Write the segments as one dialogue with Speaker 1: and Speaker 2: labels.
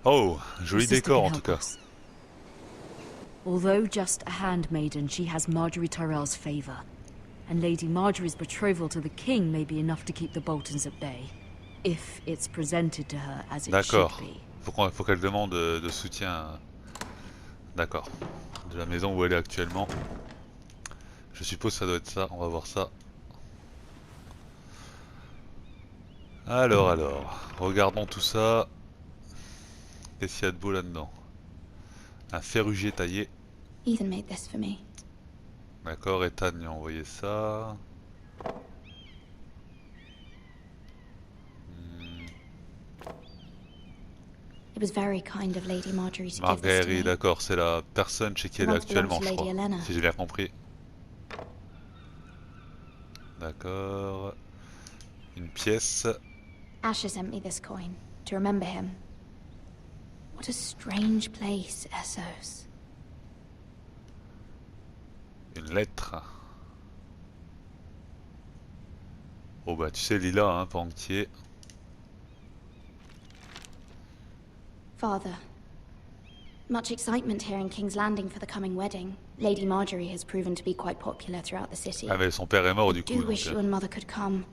Speaker 1: Oh,
Speaker 2: Your
Speaker 1: joli
Speaker 2: sister
Speaker 1: décor
Speaker 2: can
Speaker 1: en tout
Speaker 2: help
Speaker 1: cas.
Speaker 2: us. Although just a handmaiden, she has Marjorie Tyrell's favour. And Lady Marjorie's betrothal to the king may be enough to keep the Boltons at bay, if it's presented to her as it should
Speaker 1: D'accord.
Speaker 2: be.
Speaker 1: Faut qu'elle demande de soutien. D'accord. De la maison où elle est actuellement. Je suppose que ça doit être ça. On va voir ça. Alors. Regardons tout ça. Qu'est-ce qu'il y a de beau là-dedans? Un ferrugier taillé.
Speaker 3: Ethan made this for me.
Speaker 1: D'accord, Ethan lui a envoyé ça.
Speaker 3: It was very kind of Lady Marjorie to give this to
Speaker 1: Marguerite,
Speaker 3: me.
Speaker 1: d'accord, c'est la personne chez qui elle est actuellement, je crois. Si j'ai bien compris. D'accord. Une pièce.
Speaker 3: Asher sent me this coin to remember him. What a strange place, Essos.
Speaker 1: Une lettre. Oh bah tu sais Lila, hein, pas entier.
Speaker 3: Father, much excitement here in King's Landing for the coming wedding. Lady Marjorie has proven to be quite popular throughout the city.
Speaker 1: Ah mais son père est mort du
Speaker 3: I
Speaker 1: coup.
Speaker 3: do wish you and Mother could come,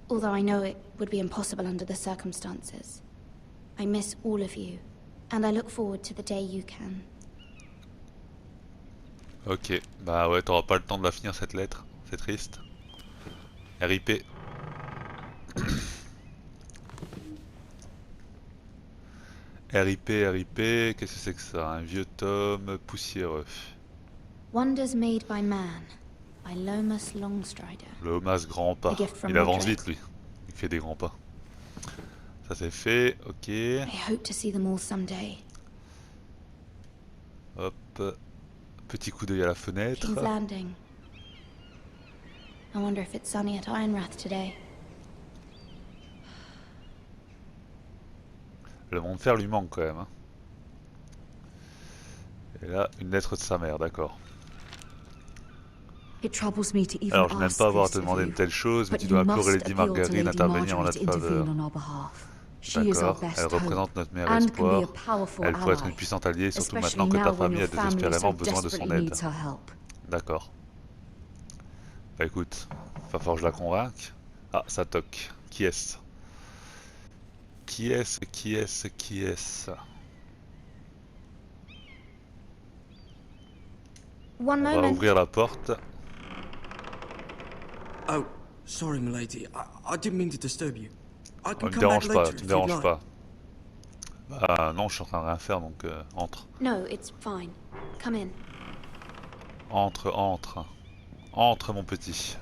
Speaker 3: although I know it would be impossible under the circumstances. I miss all of you, and I look forward to the day you can.
Speaker 1: Ok, bah ouais, t'auras pas le temps de la finir cette lettre, c'est triste. RIP. RIP, qu'est-ce que c'est que ça? Un vieux tome poussiéreux.
Speaker 3: Wonders made by man, by Lomas Longstrider.
Speaker 1: Le Homas grand pas. Il avance vite lui, il fait des grands pas. Ça c'est fait, ok.
Speaker 3: I hope to see them all someday.
Speaker 1: Hop, petit coup d'œil à la fenêtre.
Speaker 3: King's Landing. I wonder if it's sunny at Ironrath today.
Speaker 1: Le monde de fer lui manque quand même. Hein. Et là, une lettre de sa mère, d'accord. Alors, je n'aime pas avoir à te demander une telle chose, mais tu dois implorer Lady Marguerite d'intervenir en notre faveur. D'accord, elle représente notre meilleur espoir. Elle pourrait être une puissante alliée, surtout maintenant que ta famille a désespérément besoin de son aide. D'accord. Bah écoute, va falloir que je la convainque. Ah, ça toque. Qui est-ce? Qui est-ce? On va ouvrir la porte.
Speaker 4: Oh, sorry, milady. I didn't mean to disturb you. I can
Speaker 1: Me
Speaker 4: come back
Speaker 1: dérange pas,
Speaker 4: later
Speaker 1: tu
Speaker 4: if
Speaker 1: me
Speaker 4: you'd
Speaker 1: déranges
Speaker 4: like.
Speaker 1: pas. Bah non, je suis en train de rien faire, donc entre.
Speaker 3: No, it's fine. Come in.
Speaker 1: Entre. Entre, mon petit.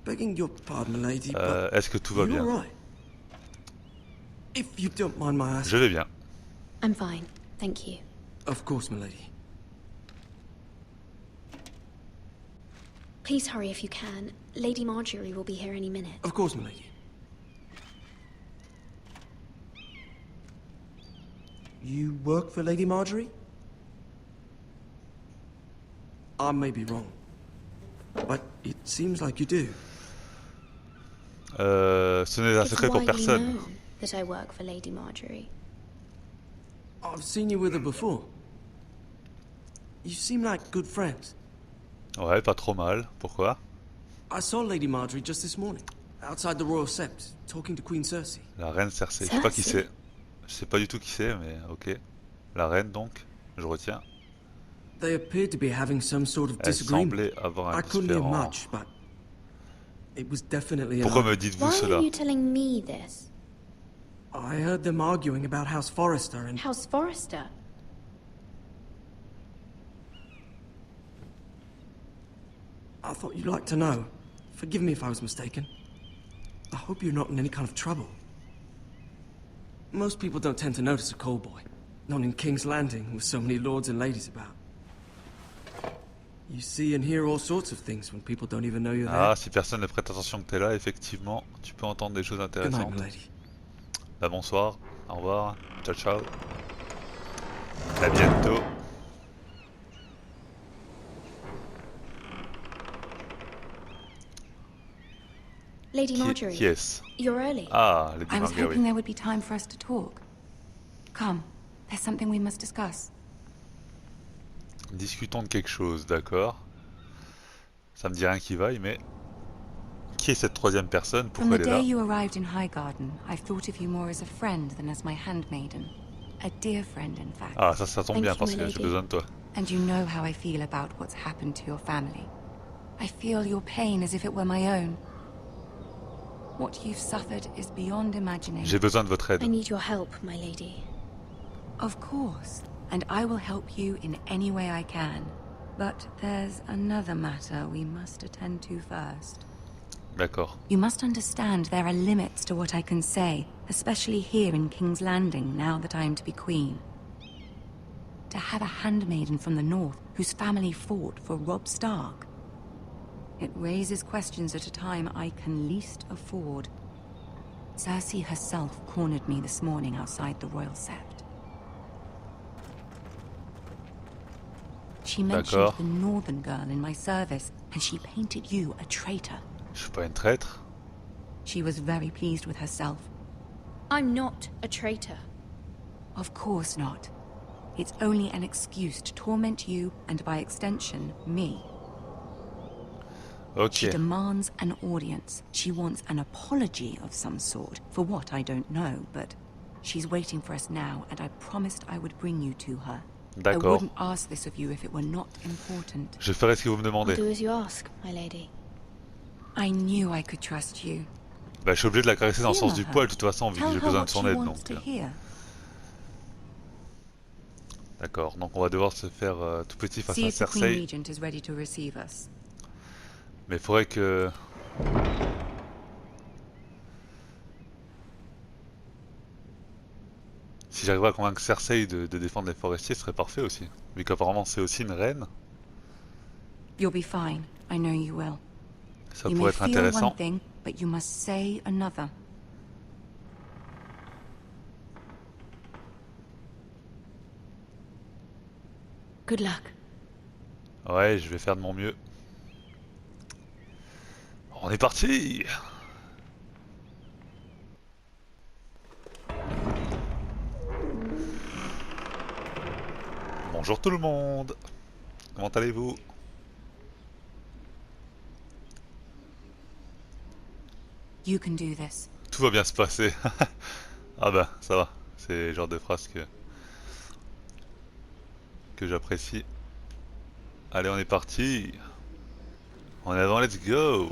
Speaker 4: Begging your pardon, milady, but
Speaker 1: Est-ce que tout va
Speaker 4: you
Speaker 1: bien?
Speaker 4: all right? If you don't mind my asking.
Speaker 1: Je vais bien.
Speaker 3: I'm fine, thank you.
Speaker 4: Of course, milady.
Speaker 3: Please hurry if you can. Lady Marjorie will be here any minute.
Speaker 4: Of course, milady. You work for Lady Marjorie? I may be wrong, but it seems like you do.
Speaker 1: Ce n'est un
Speaker 3: It's
Speaker 1: secret pour
Speaker 3: widely
Speaker 1: personne.
Speaker 3: known that I work for Lady Marjorie.
Speaker 4: I've seen you with her before. You seem like good friends.
Speaker 1: Ouais, pas trop mal. Pourquoi?
Speaker 4: I saw Lady Marjorie just this morning, outside the Royal Sept, talking to Queen Cersei.
Speaker 1: La reine Cersei. Je sais pas qui c'est. Je sais pas du tout qui c'est, mais ok. La reine donc, je retiens.
Speaker 4: They appeared to be having some sort of
Speaker 1: Elle
Speaker 4: disagreement.
Speaker 1: semblait avoir un
Speaker 4: I couldn't hear
Speaker 1: différend.
Speaker 4: much, but it was definitely a
Speaker 1: Pourquoi
Speaker 4: lie.
Speaker 1: me dites-vous
Speaker 3: Why
Speaker 1: cela?
Speaker 3: are you telling me this?
Speaker 4: I heard them arguing about House Forrester and
Speaker 3: House Forrester?
Speaker 4: I thought you'd like to know. Forgive me if I was mistaken. I hope you're not in any kind of trouble. Most people don't tend to notice a call boy. Not in King's Landing with so many lords and ladies about. You see and hear all sorts of things when people don't even know you're there.
Speaker 1: Ah, si personne ne prête attention que t'es là, effectivement, tu peux entendre des choses
Speaker 4: Good night,
Speaker 1: intéressantes.
Speaker 4: milady.
Speaker 1: Bah bonsoir, au revoir, ciao ciao. À bientôt.
Speaker 3: Lady Marjorie.
Speaker 1: Qui est-ce?
Speaker 3: You're early.
Speaker 1: Ah, Lady
Speaker 5: I was
Speaker 1: Marjorie.
Speaker 5: hoping there would be time for us to talk. Come, there's something we must discuss.
Speaker 1: Discutons de quelque chose, d'accord. Ça me dit rien qui vaille, mais... Qui est cette troisième personne?
Speaker 5: From
Speaker 1: Pourquoi
Speaker 5: the
Speaker 1: elle est
Speaker 5: day
Speaker 1: là?
Speaker 5: you arrived in Highgarden, I've thought of you more as a friend than as my handmaiden. A dear friend, in fact.
Speaker 1: Ah, ça tombe
Speaker 3: Thank
Speaker 1: bien
Speaker 3: you,
Speaker 1: parce
Speaker 3: my
Speaker 1: que j'ai
Speaker 3: lady.
Speaker 1: besoin de toi.
Speaker 5: And you know how I feel about what's happened to your family. I feel your pain as if it were my own. What you've suffered is beyond imagining.
Speaker 1: J'ai besoin de votre aide.
Speaker 3: I need your help, my lady.
Speaker 5: Of course, and I will help you in any way I can. But there's another matter we must attend to first.
Speaker 1: D'accord.
Speaker 5: You must understand there are limits to what I can say, especially here in King's Landing, now that I am to be queen. To have a handmaiden from the north whose family fought for Robb Stark. It raises questions at a time I can least afford. Cersei herself cornered me this morning outside the Royal Sept. She mentioned the northern girl in my service, and she painted you a traitor.
Speaker 1: Je suis pas une traître.
Speaker 5: She was very pleased with herself.
Speaker 3: I'm not a traitor.
Speaker 5: Of course not. It's only an excuse to torment you, and by extension, me. She
Speaker 1: Ok.
Speaker 5: demands an audience. She wants an apology of some sort. For what, I don't know, but she's waiting for us now, and I promised I would bring you to her. I
Speaker 1: D'accord.
Speaker 5: wouldn't ask this of you if it were not important.
Speaker 1: Je ferai ce que vous me
Speaker 3: I'll
Speaker 1: demandez.
Speaker 3: do as you ask, my lady.
Speaker 5: I knew I could trust you.
Speaker 1: Bah, je suis obligé de la caresser dans le sens du
Speaker 5: Humor her.
Speaker 1: poil de toute façon, vu que
Speaker 5: Tell
Speaker 1: j'ai
Speaker 5: her
Speaker 1: besoin
Speaker 5: what
Speaker 1: de son
Speaker 5: she
Speaker 1: aide.
Speaker 5: wants
Speaker 1: Donc,
Speaker 5: to hear.
Speaker 1: d'accord. Donc on va devoir se faire tout petit face
Speaker 5: See
Speaker 1: à
Speaker 5: if the Queen
Speaker 1: Cersei.
Speaker 5: Regent is ready to receive us.
Speaker 1: Mais il faudrait que... Si j'arriverais à convaincre Cersei de défendre les forestiers, ce serait parfait aussi. Vu qu'apparemment c'est aussi une reine,
Speaker 5: You'll be fine. I know you will.
Speaker 1: ça
Speaker 5: You may
Speaker 1: pourrait être
Speaker 5: feel
Speaker 1: intéressant.
Speaker 5: one thing, but you must say another.
Speaker 3: Good luck.
Speaker 1: Ouais, je vais faire de mon mieux. On est parti! Bonjour tout le monde! Comment allez-vous?
Speaker 5: You can do this.
Speaker 1: Tout va bien se passer. Ah bah, ça va. C'est le genre de phrase que j'apprécie. Allez, on est parti. En avant, let's go.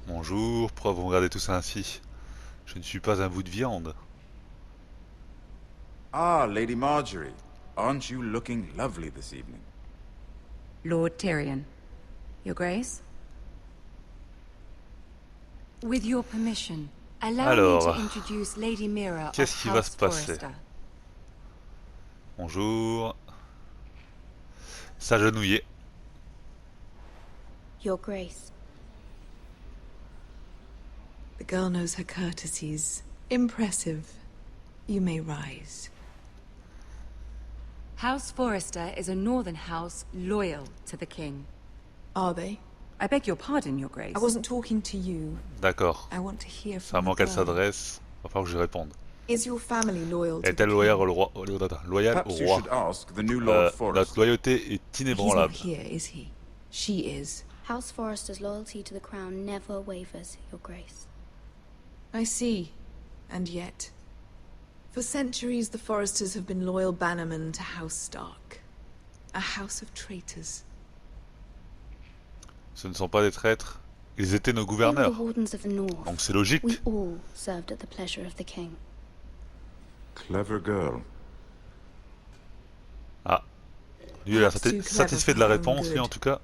Speaker 1: Bonjour, pourquoi vous me regardez tous ainsi? Je ne suis pas un bout de viande.
Speaker 6: Ah, Lady Marjorie. Aren't you looking lovely this evening?
Speaker 5: Lord Tyrion. Your Grace? With your permission, allow me
Speaker 1: Alors,
Speaker 5: to introduce Lady Mira of
Speaker 1: qu'est-ce qui va
Speaker 5: House
Speaker 1: se passer?
Speaker 5: Forrester.
Speaker 1: Bonjour. S'agenouiller.
Speaker 3: Your Grace.
Speaker 7: The girl knows her courtesies. Impressive. You may rise.
Speaker 5: House Forrester is a northern house loyal to the king.
Speaker 7: Are they?
Speaker 5: I beg your pardon, Your Grace.
Speaker 7: I wasn't talking to you.
Speaker 1: D'accord.
Speaker 7: I want to hear
Speaker 1: C'est à
Speaker 7: from
Speaker 1: moi
Speaker 7: the
Speaker 1: qu'elle
Speaker 7: girl.
Speaker 1: s'adresse. Va falloir que je réponde.
Speaker 7: Is your family loyal to the
Speaker 1: Est-elle
Speaker 7: king?
Speaker 1: loyale au roi? Loyale au
Speaker 6: Perhaps you
Speaker 1: roi.
Speaker 6: should ask the new Lord
Speaker 1: Notre
Speaker 6: Forrester.
Speaker 1: loyauté est
Speaker 7: He's not
Speaker 1: inébranlable.
Speaker 7: here, is he? She is.
Speaker 3: House Forrester's loyalty to the crown never wavers, Your Grace.
Speaker 7: I see. And yet... For centuries, the Forresters have been loyal bannermen to House Stark. A house of traitors.
Speaker 1: Ce ne sont pas des traîtres. Ils étaient nos
Speaker 3: They were
Speaker 1: gouverneurs.
Speaker 3: the Wardens of the North.
Speaker 1: Donc c'est logique.
Speaker 3: We all served at the pleasure of the king.
Speaker 6: Clever girl.
Speaker 1: Ah. Lui, il est
Speaker 7: Perhaps too clever
Speaker 1: satisfait de
Speaker 7: for
Speaker 1: la
Speaker 7: her own
Speaker 1: réponse, lui
Speaker 7: good.
Speaker 1: en tout cas.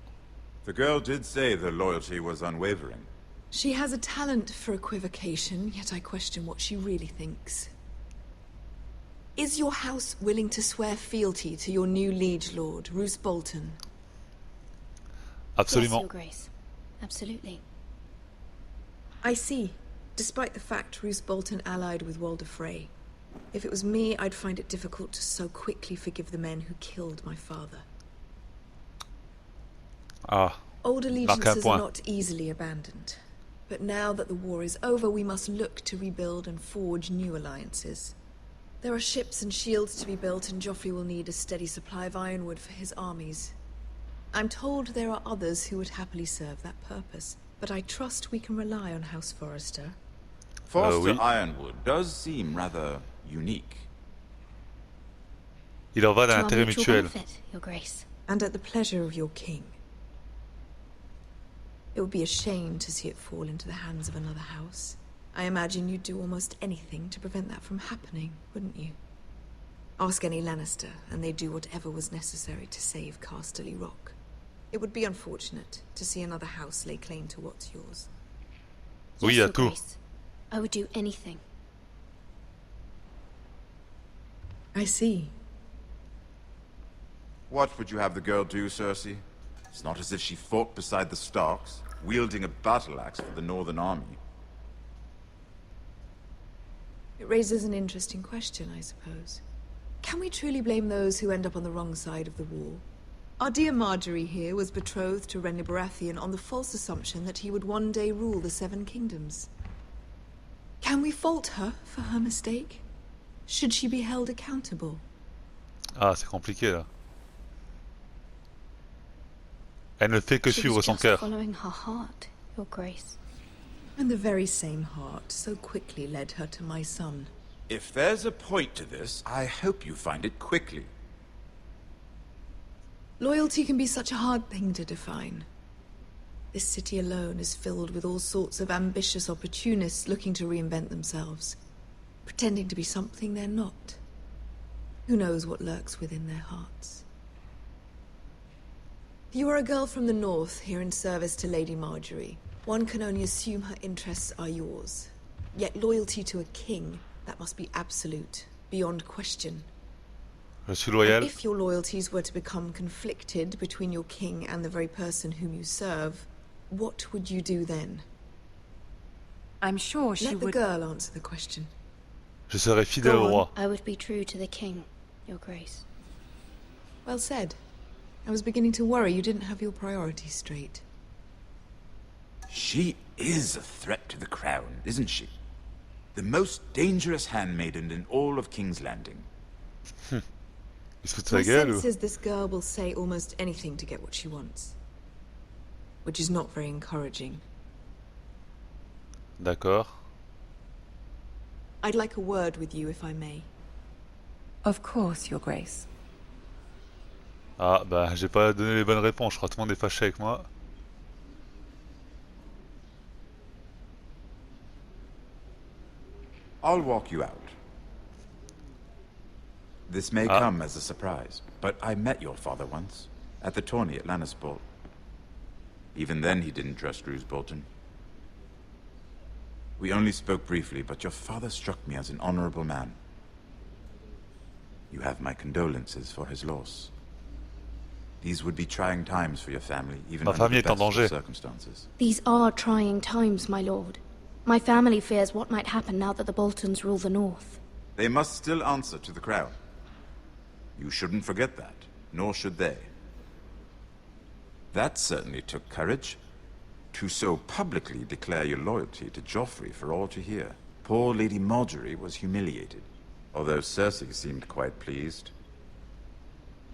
Speaker 6: The girl did say the loyalty was unwavering.
Speaker 7: She has a talent for equivocation, yet I question what she really thinks. Is your house willing to swear fealty to your new liege lord, Roose Bolton?
Speaker 3: Yes,
Speaker 1: Absolument.
Speaker 3: Your Grace. Absolutely.
Speaker 7: I see. Despite the fact Roose Bolton allied with Walder Frey. If it was me, I'd find it difficult to so quickly forgive the men who killed my father.
Speaker 1: Ah.
Speaker 7: Old
Speaker 1: Marque un
Speaker 7: allegiances are
Speaker 1: point.
Speaker 7: not easily abandoned. But now that the war is over, we must look to rebuild and forge new alliances. There are ships and shields to be built, and Joffrey will need a steady supply of ironwood for his armies. I'm told there are others who would happily serve that purpose, but I trust we can rely on House Forrester.
Speaker 6: Forster
Speaker 1: oui.
Speaker 6: Ironwood does seem rather unique.
Speaker 1: Il en va
Speaker 3: To
Speaker 1: d'un
Speaker 3: our
Speaker 1: intérêt
Speaker 3: mutual
Speaker 1: mutuel.
Speaker 3: benefit, Your Grace.
Speaker 7: And at the pleasure of your king. It would be a shame to see it fall into the hands of another house. I imagine you'd do almost anything to prevent that from happening, wouldn't you? Ask any Lannister, and they'd do whatever was necessary to save Casterly Rock. It would be unfortunate to see another house lay claim to what's yours.
Speaker 1: Oui,
Speaker 3: Yes,
Speaker 1: à
Speaker 3: Your
Speaker 1: tout.
Speaker 3: Grace. I would do anything.
Speaker 7: I see.
Speaker 6: What would you have the girl do, Cersei? It's not as if she fought beside the Starks, wielding a battle axe for the Northern Army.
Speaker 7: It raises an interesting question, I suppose. Can we truly blame those who end up on the wrong side of the war? Our dear Marjorie here was betrothed to Renly Baratheon on the false assumption that he would one day rule the Seven Kingdoms. Can we fault her for her mistake? Should she be held accountable?
Speaker 1: Ah, c'est compliqué là. Elle ne fait que
Speaker 3: She
Speaker 1: suivre
Speaker 3: was
Speaker 1: son
Speaker 3: just
Speaker 1: cœur.
Speaker 3: following her heart, Your Grace.
Speaker 7: And the very same heart so quickly led her to my son.
Speaker 6: If there's a point to this, I hope you find it quickly.
Speaker 7: Loyalty can be such a hard thing to define. This city alone is filled with all sorts of ambitious opportunists looking to reinvent themselves, pretending to be something they're not. Who knows what lurks within their hearts? You are a girl from the north, here in service to Lady Marjorie. One can only assume her interests are yours. Yet loyalty to a king, that must be absolute, beyond question.
Speaker 1: Je suis
Speaker 7: And
Speaker 1: loyal.
Speaker 7: if your loyalties were to become conflicted between your king and the very person whom you serve, what would you do then?
Speaker 5: I'm sure she
Speaker 7: Let the
Speaker 5: would...
Speaker 7: girl answer the question.
Speaker 1: Je serai fidèle
Speaker 7: Go
Speaker 1: au
Speaker 7: on.
Speaker 1: roi.
Speaker 3: I would be true to the king, Your Grace.
Speaker 7: Well said. I was beginning to worry you didn't have your priorities straight.
Speaker 6: She is a threat to the crown, isn't she? The most dangerous handmaiden in all of King's Landing.
Speaker 1: Il se fout de
Speaker 7: My
Speaker 1: sa gueule
Speaker 7: sense
Speaker 1: ou...
Speaker 7: is this girl will say almost anything to get what she wants. Which is not very encouraging.
Speaker 1: D'accord.
Speaker 7: I'd like a word with you, if I may.
Speaker 5: Of course, Your Grace.
Speaker 1: Ah, bah, j'ai pas donné les bonnes réponses. Je crois que tout le monde est fâché avec moi.
Speaker 6: I'll walk you out. This may
Speaker 1: Ah.
Speaker 6: come as a surprise, but I met your father once, at the tourney at Lannisport. Even then he didn't trust Roose Bolton. We only spoke briefly, but your father struck me as an honorable man. You have my condolences for his loss. These would be trying times for your family, even
Speaker 1: Ma
Speaker 6: under
Speaker 1: famille
Speaker 6: the
Speaker 1: est en
Speaker 6: best of
Speaker 1: danger.
Speaker 6: circumstances.
Speaker 3: These are trying times, my lord. My family fears what might happen now that the Boltons rule the north.
Speaker 6: They must still answer to the crown. You shouldn't forget that, nor should they. That certainly took courage. To so publicly declare your loyalty to Joffrey for all to hear. Poor Lady Marjorie was humiliated, although Cersei seemed quite pleased.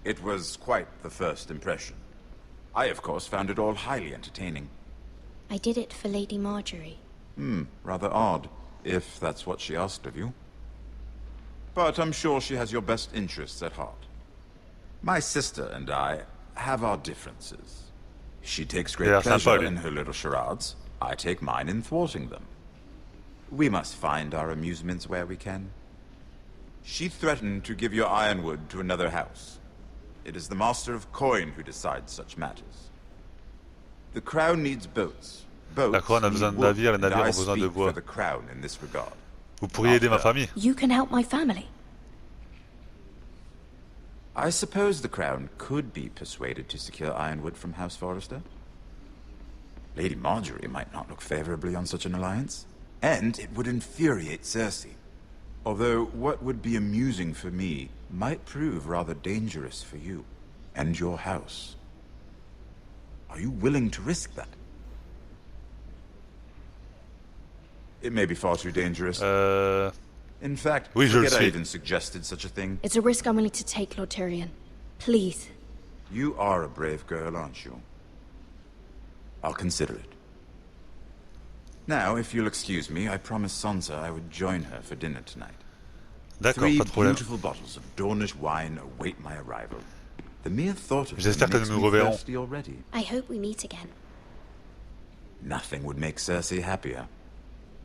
Speaker 6: It was quite the first impression. I, of course, found it all highly entertaining.
Speaker 3: I did it for Lady Marjorie.
Speaker 6: Rather odd, if that's what she asked of you. But I'm sure she has your best interests at heart. My sister and I have our differences. She takes great
Speaker 1: Yeah,
Speaker 6: pleasure
Speaker 1: somebody.
Speaker 6: in her little charades. I take mine in thwarting them. We must find our amusements where we can. She threatened to give your ironwood to another house. It is the Master of Coin who decides such matters. The crown needs boats.
Speaker 1: La
Speaker 6: Boats
Speaker 1: couronne a
Speaker 6: need
Speaker 1: besoin de
Speaker 6: wood,
Speaker 1: navires, les
Speaker 6: and
Speaker 1: navires
Speaker 6: I
Speaker 1: ont besoin de
Speaker 6: speak for
Speaker 1: bois.
Speaker 6: the crown in this regard.
Speaker 1: Vous pourriez aider ma famille.
Speaker 3: You can help my family.
Speaker 6: I suppose the crown could be persuaded to secure ironwood from House Forrester. Lady Marjorie might not look favorably on such an alliance, and it would infuriate Cersei. Although what would be amusing for me might prove rather dangerous for you and your house. Are you willing to risk that? It may be far too dangerous. In fact,
Speaker 1: oui, je le
Speaker 6: forget I
Speaker 1: suis.
Speaker 6: even suggested such a thing.
Speaker 3: It's a risk I'm willing to take, Lord Tyrion. Please.
Speaker 6: You are a brave girl, aren't you? I'll consider it. Now, if you'll excuse me, I promised Sansa I would join her for dinner tonight.
Speaker 1: D'accord,
Speaker 6: 3
Speaker 1: pas de problème.
Speaker 6: beautiful bottles of Dornish wine await my arrival. The mere thought of
Speaker 1: J'espère
Speaker 6: them
Speaker 1: que
Speaker 6: makes
Speaker 1: nous nous
Speaker 6: me
Speaker 1: reverrons.
Speaker 6: thirsty already.
Speaker 3: I hope we meet again.
Speaker 6: Nothing would make Cersei happier.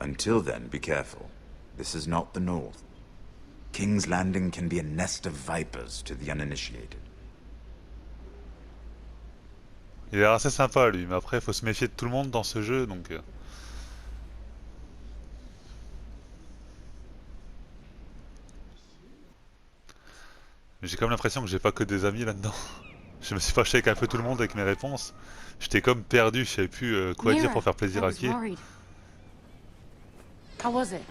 Speaker 6: Until then, be careful. This is not the North. King's Landing can be a nest of vipers to the uninitiated.
Speaker 1: Il est assez sympa lui, mais après il faut se méfier de tout le monde dans ce jeu, donc... J'ai comme l'impression que j'ai pas que des amis là-dedans. Je me suis fâché avec un peu tout le monde avec mes réponses. J'étais comme perdu, je savais plus quoi dire pour faire plaisir à qui.
Speaker 2: How was it?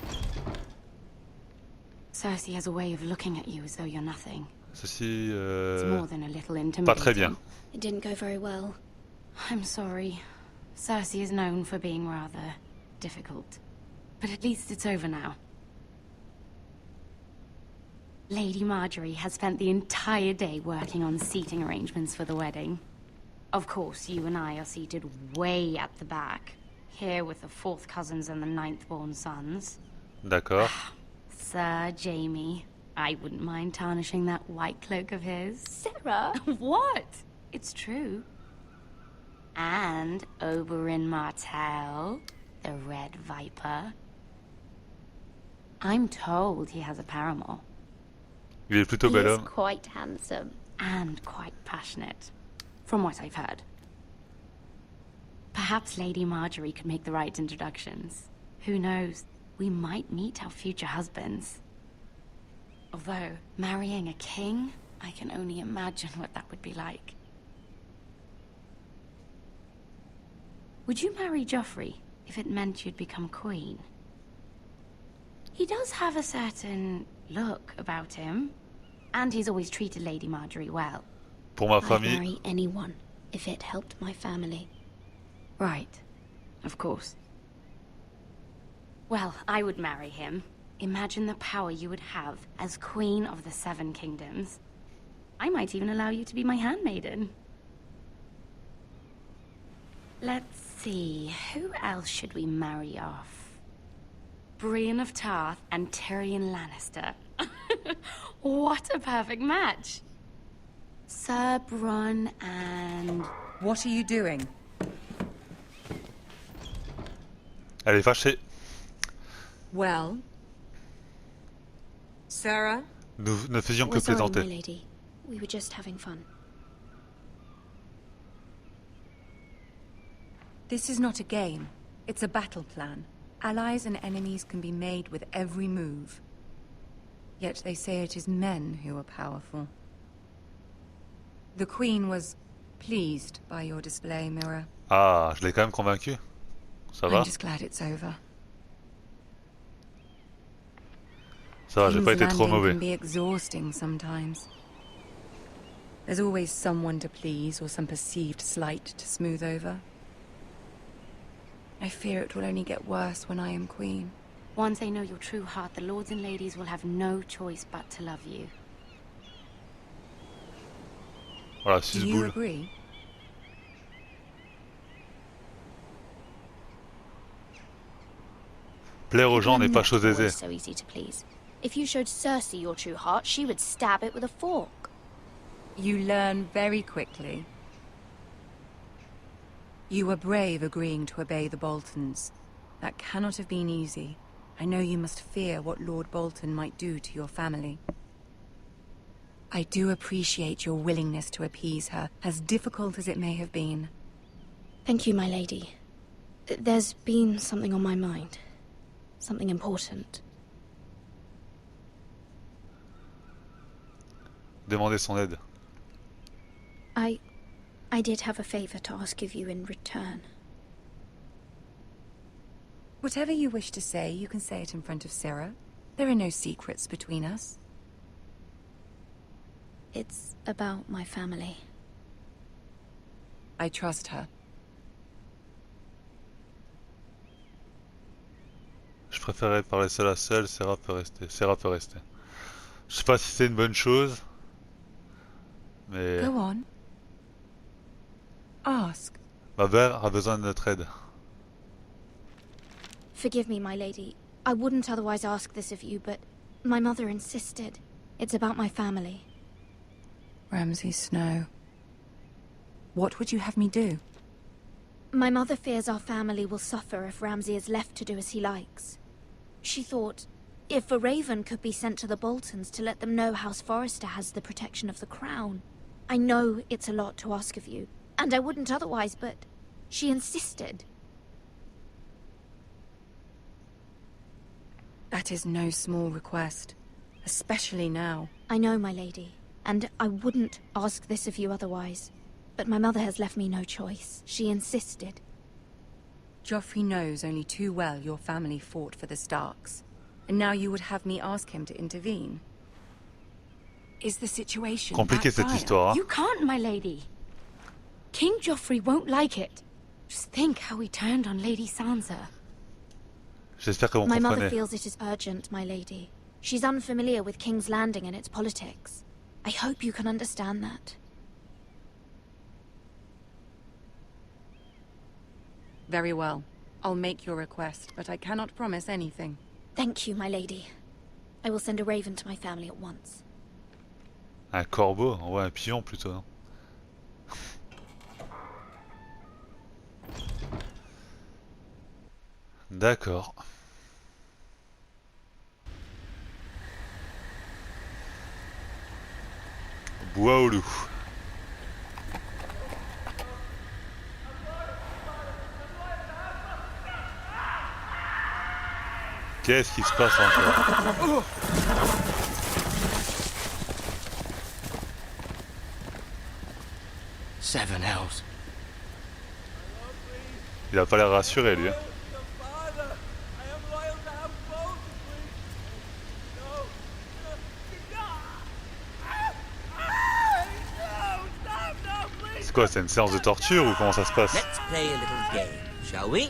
Speaker 2: Cersei has a way of looking at you as though you're nothing.
Speaker 1: Ceci...
Speaker 2: It's more than a little
Speaker 1: pas très
Speaker 2: intimidating.
Speaker 1: bien.
Speaker 3: It didn't go very well.
Speaker 2: I'm sorry. Cersei is known for being rather difficult. But at least it's over now. Lady Marjorie has spent the entire day working on seating arrangements for the wedding. Of course, you and I are seated way at the back, here with the 4th cousins and the 9th-born sons.
Speaker 1: D'accord.
Speaker 2: Sir Jaime, I wouldn't mind tarnishing that white cloak of his.
Speaker 3: Sarah!
Speaker 2: What? It's true. And Oberyn Martell, the Red Viper. I'm told he has a paramour.
Speaker 1: Il est plutôt bel homme.
Speaker 3: Quite handsome.
Speaker 2: And quite passionate, from what I've heard. Perhaps Lady Marjorie could make the right introductions. Who knows? We might meet our future husbands. Although, marrying a king, I can only imagine what that would be like. Would you marry Joffrey if it meant you'd become queen? He does have a certain look about him, and he's always treated Lady Marjorie well.
Speaker 1: Pour ma
Speaker 3: I'd
Speaker 1: famille,
Speaker 3: marry anyone if it helped my family.
Speaker 2: Right. Of course. Well, I would marry him. Imagine the power you would have as Queen of the 7 Kingdoms. I might even allow you to be my handmaiden. Let's see, who else should we marry off? Brienne of Tarth and Tyrion Lannister. What a perfect match! Sir Bronn and...
Speaker 5: What are you doing?
Speaker 1: elle est fâchée.
Speaker 5: Well? Sarah?
Speaker 1: Nous ne faisions que
Speaker 3: We're sorry, my
Speaker 1: plaisanter.
Speaker 3: lady. We were just having fun.
Speaker 5: This is not a game. It's a battle plan. Allies and enemies can be made with every move. Yet they say it is men who are powerful. The Queen was pleased by your display, Mira.
Speaker 1: Ah, je l'ai quand même convaincu. Ça va?
Speaker 5: I'm just glad it's over.
Speaker 1: Ça va, j'ai pas
Speaker 5: King's
Speaker 1: été trop
Speaker 5: Landing
Speaker 1: mauvais.
Speaker 5: can be exhausting sometimes. There's always someone to please or some perceived slight to smooth over. I fear it will only get worse when I am queen.
Speaker 2: Once they know your true heart, the lords and ladies will have no choice but to love you.
Speaker 1: Voilà,
Speaker 5: Do
Speaker 1: 6
Speaker 5: you
Speaker 1: boules.
Speaker 5: agree?
Speaker 1: Plaire aux gens
Speaker 3: People
Speaker 1: n'est pas
Speaker 3: are
Speaker 1: chose
Speaker 3: not
Speaker 1: aisée.
Speaker 3: always so easy to please. If you showed Cersei your true heart, she would stab it with a fork.
Speaker 5: You learn very quickly. You were brave agreeing to obey the Boltons. That cannot have been easy. I know you must fear what Lord Bolton might do to your family. I do appreciate your willingness to appease her, as difficult as it may have been.
Speaker 3: Thank you, my lady. There's been something on my mind. Something important.
Speaker 1: Demander son aide.
Speaker 3: I did have a favor to ask of you in return.
Speaker 5: Whatever you wish to say, you can say it in front of Sarah. There are no secrets between us.
Speaker 3: It's about my family.
Speaker 5: I trust her.
Speaker 1: Je préférerais parler seul à seul, Sarah peut rester. Sarah peut rester. Je sais pas si c'est une bonne chose, mais
Speaker 5: Go on. Ask.
Speaker 1: ma mère a besoin de notre aide.
Speaker 3: Forgive me, my lady. I wouldn't otherwise ask this of you, but my mother insisted. It's about my family.
Speaker 5: Ramsay Snow. What would you have me do?
Speaker 3: My mother fears our family will suffer if Ramsay is left to do as he likes. She thought, if a raven could be sent to the Boltons to let them know House Forrester has the protection of the crown. I know it's a lot to ask of you, and I wouldn't otherwise, but she insisted.
Speaker 5: That is no small request, especially now.
Speaker 3: I know, my lady, and I wouldn't ask this of you otherwise. But my mother has left me no choice. She insisted.
Speaker 5: Joffrey knows only too well your family fought for the Starks, and now you would have me ask him to intervene. Is the situation
Speaker 1: Compliquée cette histoire. Hein?
Speaker 2: You can't, my lady. King Joffrey won't like it. Just think how he turned on Lady Sansa.
Speaker 1: J'espère que vous
Speaker 3: My mother
Speaker 1: comprenez.
Speaker 3: feels it is urgent, my lady. She's unfamiliar with King's Landing and its politics. I hope you can understand that.
Speaker 5: Very well. I'll make your request, but I cannot promise anything.
Speaker 3: Thank you, my lady. I will send a raven to my family at once.
Speaker 1: Un corbeau? Ouais, un pigeon plutôt. Non? D'accord. Bois au loup. Qu'est-ce qui se passe encore?
Speaker 4: Seven hells.
Speaker 1: Il a pas l'air rassuré lui. Hein. C'est quoi, c'est une séance de torture ou comment ça se passe?
Speaker 8: Let's play a little game, shall we?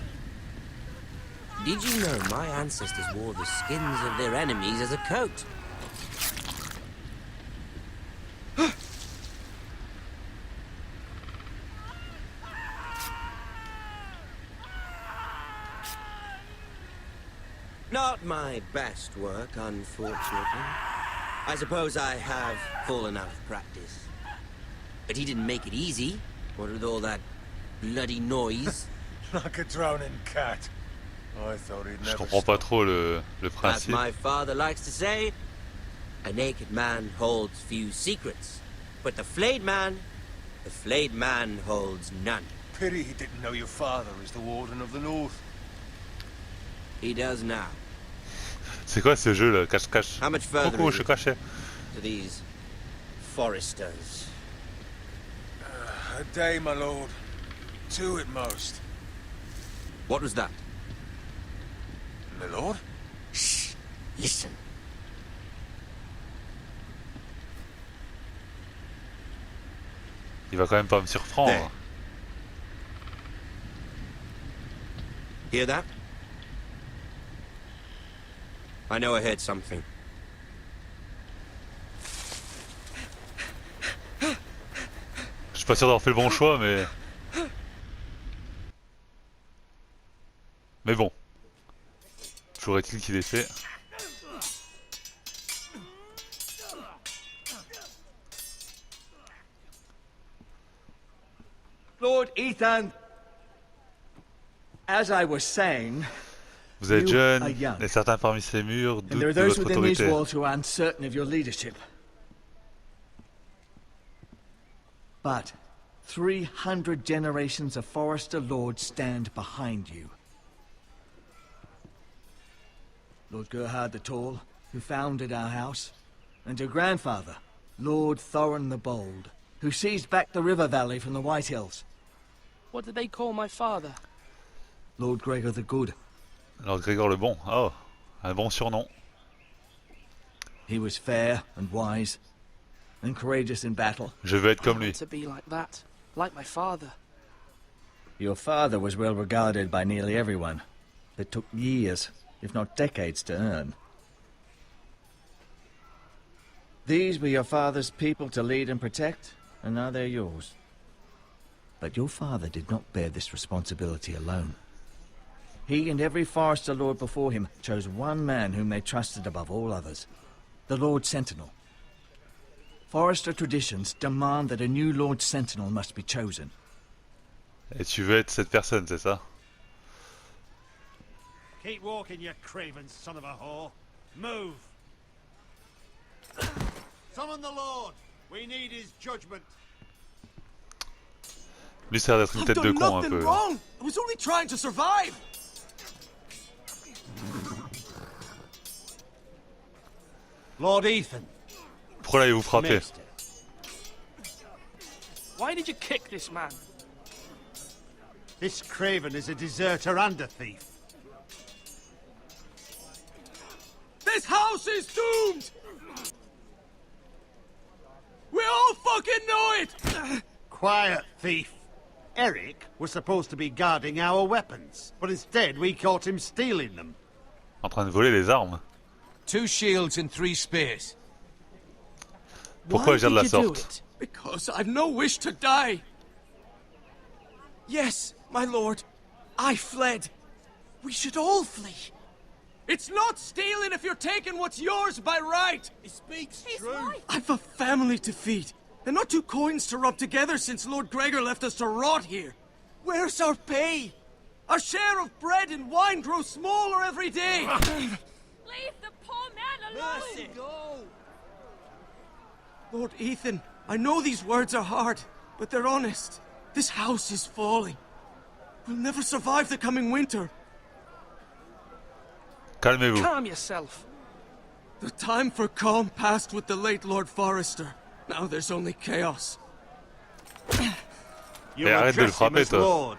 Speaker 8: Did you know my ancestors wore the skins of their enemies as a coat? Not my best work, unfortunately. I suppose I have fallen out of practice. But he didn't make it easy, what with all that bloody noise.
Speaker 9: Like a drowning cat. I thought he'd
Speaker 1: Je
Speaker 9: never
Speaker 1: comprends pas
Speaker 9: stop.
Speaker 1: trop le
Speaker 8: As
Speaker 1: principe.
Speaker 8: my father likes to say, a naked man holds few secrets, but the flayed man holds none.
Speaker 9: Pity he didn't know your father is the Warden of the North.
Speaker 8: He does now.
Speaker 1: C'est quoi ce jeu là? Cache-cache.
Speaker 8: How much further
Speaker 1: Coucou,
Speaker 8: is
Speaker 1: je
Speaker 8: it
Speaker 1: cachais.
Speaker 8: to these foresters?
Speaker 9: A day, my lord. 2 at most.
Speaker 8: What was that?
Speaker 9: My lord?
Speaker 8: Shh! Listen.
Speaker 1: Il va quand même pas me surprendre.
Speaker 8: Hear that? I know I heard something.
Speaker 1: Je suis pas sûr d'avoir fait le bon choix, mais... Mais bon. Toujours est-il qu'il est fait.
Speaker 10: Lord Ethan, as I was saying,
Speaker 1: Vous êtes
Speaker 10: You
Speaker 1: jeune,
Speaker 10: are young.
Speaker 1: et certains parmi ces murs
Speaker 10: and there are
Speaker 1: doutent de
Speaker 10: those
Speaker 1: votre
Speaker 10: within these
Speaker 1: autorité.
Speaker 10: walls who are uncertain of your leadership. But 300 generations of Forester lords stand behind you. Lord Gerhard the Tall, who founded our house, and your grandfather, Lord Thorin the Bold, who seized back the river valley from the White Hills.
Speaker 11: What did they call my father?
Speaker 10: Lord Gregor the Good.
Speaker 1: Lord Grégor le Bon. Oh, un bon surnom.
Speaker 10: He was fair and wise, and courageous in battle.
Speaker 1: Je veux être comme
Speaker 11: I
Speaker 1: lui.
Speaker 11: want to be like that, like my father.
Speaker 10: Your father was well regarded by nearly everyone. It took years, if not decades, to earn. These were your father's people to lead and protect, and now they're yours. But your father did not bear this responsibility alone. He and every Forester Lord before him chose one man whom they trusted above all others, the Lord Sentinel. Forester traditions demand that a new Lord Sentinel must be chosen.
Speaker 1: Et tu veux être cette personne, c'est ça?
Speaker 12: Keep walking, you craven son of a whore. Move! Summon the Lord! We need his judgment.
Speaker 1: Lui, ça a l'air d'être une tête de con un peu.
Speaker 4: Wrong. I was only trying to survive.
Speaker 12: Lord Ethan.
Speaker 1: Pourquoi là, il vous frappez?
Speaker 11: Why did you kick this man?
Speaker 12: This craven is a deserter and a thief.
Speaker 4: This house is doomed! We all fucking know it!
Speaker 12: Quiet, thief. Eric was supposed to be guarding our weapons, but instead we caught him stealing them.
Speaker 1: En train de voler les armes.
Speaker 9: 2 shields and 3 spears.
Speaker 1: Pourquoi agir de la sorte?
Speaker 4: Because I've no wish to die. Yes, my lord. I fled. We should all flee. It's not stealing if you're taking what's yours by right.
Speaker 9: He speaks true.
Speaker 4: I've a family to feed, and not 2 coins to rub together since Lord Gregor left us to rot here. Where's our pay? Our share of bread and wine grows smaller every day.
Speaker 13: Leave the poor man alone!
Speaker 9: Mercy. Go.
Speaker 4: Lord Ethan, I know these words are hard, but they're honest. This house is falling. We'll never survive the coming winter.
Speaker 1: Calmez-vous.
Speaker 11: Calm yourself.
Speaker 4: The time for calm passed with the late Lord Forester. Now there's only chaos.
Speaker 12: You
Speaker 1: arrête de le
Speaker 12: address him
Speaker 1: frapper,
Speaker 12: as
Speaker 1: toi.
Speaker 12: Lord.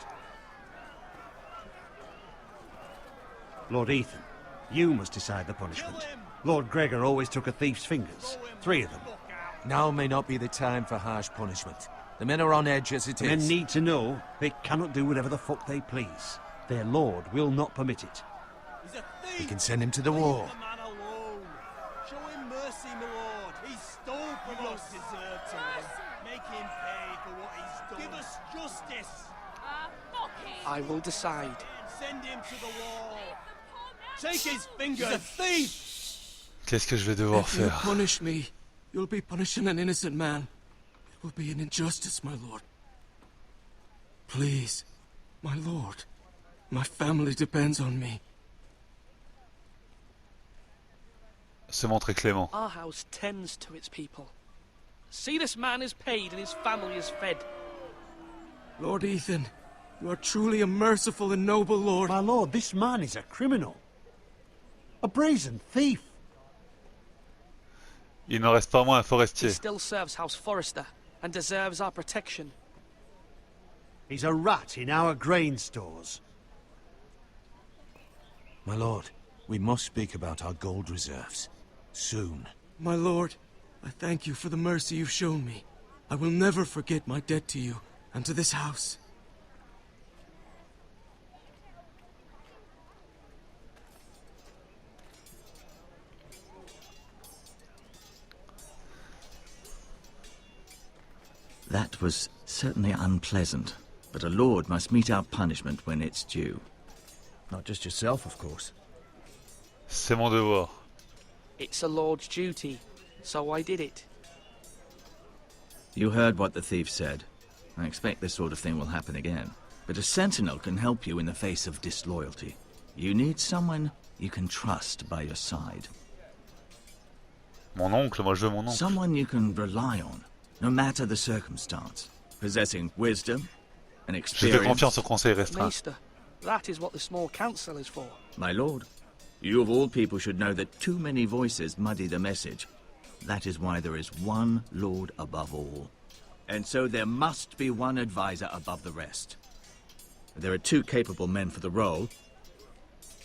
Speaker 12: Lord Ethan, you must decide the punishment. Lord Gregor always took a thief's fingers. 3 of them.
Speaker 9: Now may not be the time for harsh punishment. The men are on edge as it
Speaker 12: The men
Speaker 9: is.
Speaker 12: need to know they cannot do whatever the fuck they please. Their lord will not permit it.
Speaker 9: We can send him to the war.
Speaker 12: Leave the man alone. Show him mercy, my lord. He stole from us. Deserve to live. Make him pay for what he's done. Give us justice.
Speaker 13: Fuck him!
Speaker 11: I will decide.
Speaker 12: Send him to the wall. Take his fingers. He's a thief.
Speaker 1: Qu'est-ce que je vais devoir
Speaker 4: If you
Speaker 1: faire?
Speaker 4: punish me, you'll be punishing an innocent man. It will be an injustice, my lord. Please, my lord. My family depends on me.
Speaker 1: Se montrer clément.
Speaker 11: Our house tends to its people. See, this man is paid and his family is fed.
Speaker 4: Lord Ethan, you are truly a merciful and noble lord.
Speaker 12: My lord, this man is a criminal. A brazen thief.
Speaker 1: Il n'en reste pas moins un
Speaker 11: He
Speaker 1: forestier.
Speaker 11: still serves House Forester and deserves our protection.
Speaker 12: He's a rat in our grain stores.
Speaker 9: My lord, we must speak about our gold reserves. Soon.
Speaker 4: My lord, I thank you for the mercy you've shown me. I will never forget my debt to you and to this house.
Speaker 10: That was certainly unpleasant, but a lord must mete out punishment when it's due. Not just yourself, of course.
Speaker 1: C'est mon devoir.
Speaker 11: It's a lord's duty, so I did it.
Speaker 10: You heard what the thief said. I expect this sort of thing will happen again. But a sentinel can help you in the face of disloyalty. You need someone you can trust by your side.
Speaker 1: Mon oncle, moi je veux mon oncle.
Speaker 10: Someone you can rely on, no matter the circumstance. Possessing wisdom and
Speaker 1: Je fais
Speaker 10: experience.
Speaker 1: confiance au conseil restreint.
Speaker 11: Maester, that is what the small council is for.
Speaker 10: My lord, you of all people should know that too many voices muddy the message. That is why there is one lord above all. And so there must be one advisor above the rest. There are 2 capable men for the role.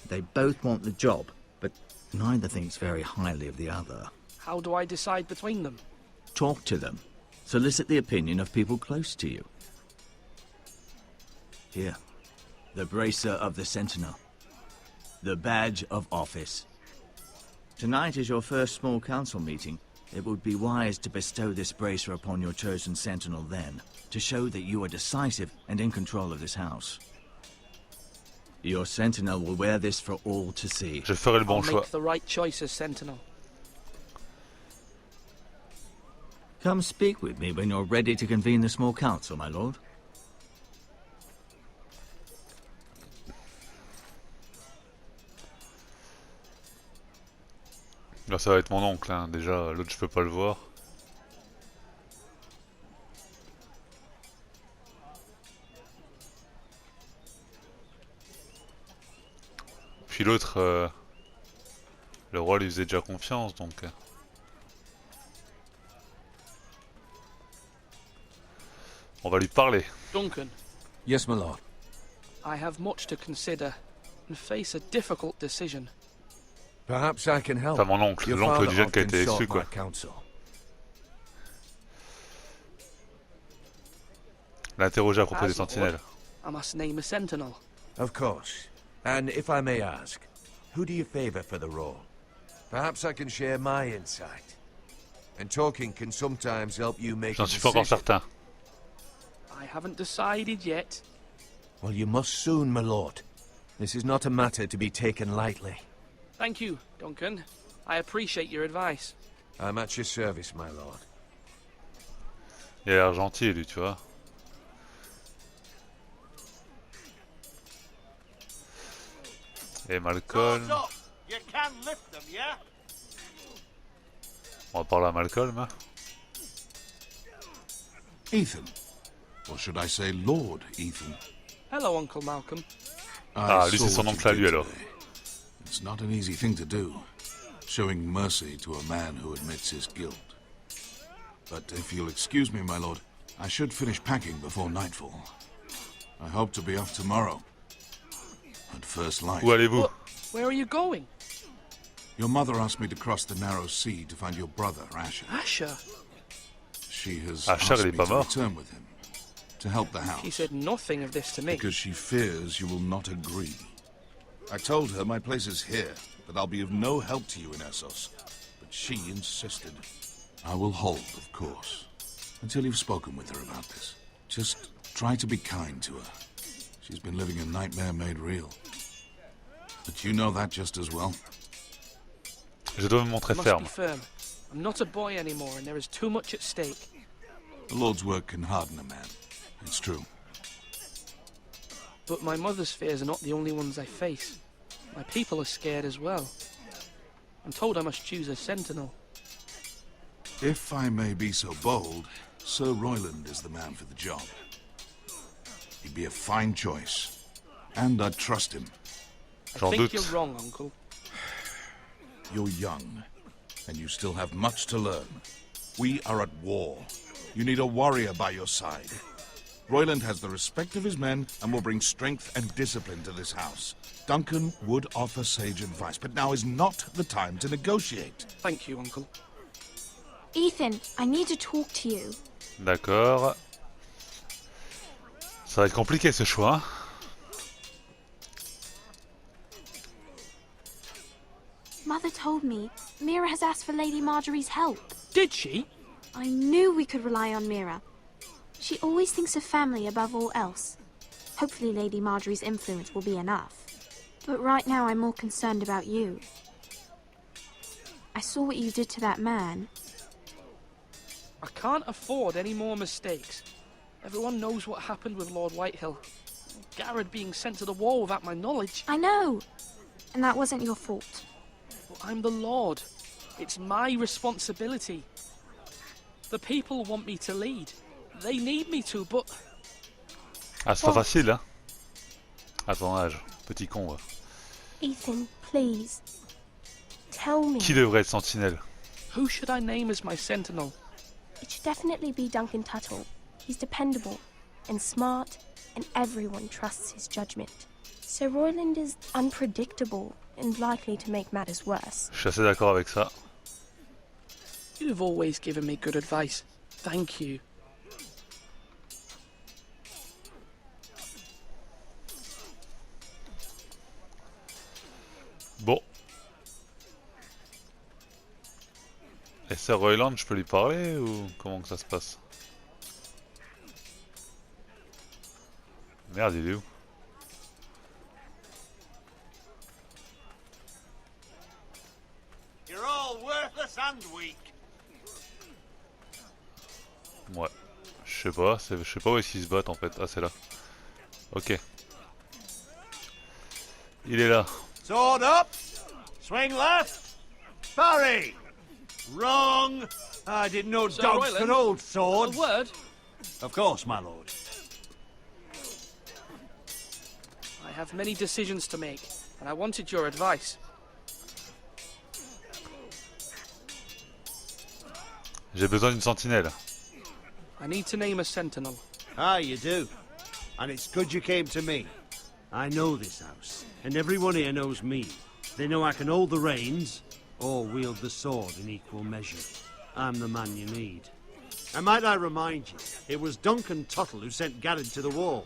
Speaker 10: They both want the job, but neither thinks very highly of the other.
Speaker 11: How do I decide between them?
Speaker 10: Talk to them. Solicit the opinion of people close to you. Here. The bracer of the Sentinel. The badge of office. Tonight is your first small council meeting. It would be wise to bestow this bracer upon your chosen Sentinel then, to show that you are decisive and in control of this house. Your Sentinel will wear this for all to see.
Speaker 1: Je ferai le bon choix.
Speaker 11: Make the right choice as Sentinel.
Speaker 10: Come speak with me when you're ready to convene the small council, my lord.
Speaker 1: Là, ça va être mon oncle, hein. Déjà, l'autre je peux pas le voir. Puis l'autre, le roi lui faisait déjà confiance, donc... On va lui parler.
Speaker 11: Duncan.
Speaker 14: Yes, my lord.
Speaker 11: I have much to consider and face a difficult decision.
Speaker 14: Perhaps I can help.
Speaker 1: Enfin, mon oncle, l'oncle du jeune qui a été déçu, quoi. L'interroger à propos des sentinelles.
Speaker 11: I must name a sentinel.
Speaker 14: Of course. And if I may ask, who do you favor for the role? Perhaps I can share my insight. And talking can sometimes help you make a
Speaker 1: J'en suis pas encore
Speaker 14: decision.
Speaker 1: certain.
Speaker 11: I haven't decided yet.
Speaker 14: Well, you must soon, my lord. This is not a matter to be taken lightly.
Speaker 11: Thank you, Duncan. I appreciate your advice.
Speaker 14: I'm at your service, my lord.
Speaker 1: Il a l'air gentil, lui, tu vois. Et Malcolm.
Speaker 12: You can lift them, yeah?
Speaker 1: On va parler à Malcolm. Hein.
Speaker 15: Ethan. Or should I say Lord Ethan?
Speaker 11: Hello, Uncle Malcolm.
Speaker 1: Ah, lui c'est son oncle à lui alors.
Speaker 15: It's not an easy thing to do, showing mercy to a man who admits his guilt. But if you'll excuse me, my lord, I should finish packing before nightfall. I hope to be off tomorrow. At first light.
Speaker 1: Où allez-vous?
Speaker 11: Where are you going?
Speaker 15: Your mother asked me to cross the narrow sea to find your brother, Asher.
Speaker 11: Asher?
Speaker 15: She has
Speaker 1: Asher,
Speaker 15: asked
Speaker 1: il
Speaker 15: me
Speaker 1: est pas
Speaker 15: to
Speaker 1: mort.
Speaker 15: return with him, to help the house.
Speaker 11: She said nothing of this to me.
Speaker 15: Because she fears you will not agree. I told her my place is here, that I'll be of no help to you in Essos. But she insisted. I will hold, of course, until you've spoken with her about this. Just try to be kind to her. She's been living a nightmare made real. But you know that just as well.
Speaker 1: Je dois me montrer
Speaker 11: I must
Speaker 1: ferme.
Speaker 11: be firm. I'm not a boy anymore, and there is too much at stake.
Speaker 15: The Lord's work can harden a man. It's true.
Speaker 11: But my mother's fears are not the only ones I face. My people are scared as well. I'm told I must choose a sentinel.
Speaker 15: If I may be so bold, Sir Royland is the man for the job. He'd be a fine choice. And I'd trust him.
Speaker 11: I think you're wrong, Uncle.
Speaker 15: You're young, and you still have much to learn. We are at war. You need a warrior by your side. Royland has the respect of his men and will bring strength and discipline to this house. Duncan would offer sage advice, but now is not the time to negotiate.
Speaker 11: Thank you, Uncle.
Speaker 3: Ethan, I need to talk to you.
Speaker 1: D'accord. Ça va être compliqué ce choix.
Speaker 3: Mother told me Mira has asked for Lady Marjorie's help.
Speaker 11: Did she?
Speaker 3: I knew we could rely on Mira. She always thinks of family above all else. Hopefully Lady Marjorie's influence will be enough. But right now I'm more concerned about you. I saw what you did to that man.
Speaker 11: I can't afford any more mistakes. Everyone knows what happened with Lord Whitehill. Garrett being sent to the war without my knowledge.
Speaker 3: I know. And that wasn't your fault.
Speaker 11: But I'm the Lord. It's my responsibility. The people want me to lead. They need me to, but...
Speaker 1: Ah, c'est pas facile, hein. À ton âge, petit con, va.
Speaker 16: Ethan, please. Tell me.
Speaker 1: Qui devrait être sentinelle?
Speaker 11: Who should I name as my sentinel?
Speaker 16: It should definitely be Duncan Tuttle. He's dependable and smart, and everyone trusts his judgment. Sir Royland is unpredictable and likely to make matters worse.
Speaker 1: Je suis assez d'accord avec ça.
Speaker 11: You've always given me good advice. Thank you.
Speaker 1: Et Sir Royland, je peux lui parler ou comment que ça se passe? Merde, il est où?
Speaker 12: You're all worthless and weak.
Speaker 1: Ouais. Je sais pas où est-ce qu'ils se battent en fait. Ah, c'est là. Ok. Il est là.
Speaker 12: Sword up. Swing left. Parry. Wrong. I didn't know
Speaker 11: Sir
Speaker 12: dogs
Speaker 11: Royland,
Speaker 12: could hold swords.
Speaker 11: A word?
Speaker 12: Of course, my lord.
Speaker 11: I have many decisions to make, and I wanted your advice.
Speaker 1: J'ai besoin d'une sentinelle.
Speaker 11: I need to name a sentinel.
Speaker 12: Ah, you do. And it's good you came to me. I know this house, and everyone here knows me. They know I can hold the reins, or wield the sword in equal measure. I'm the man you need. And might I remind you, it was Duncan Tuttle who sent Garrett to the wall.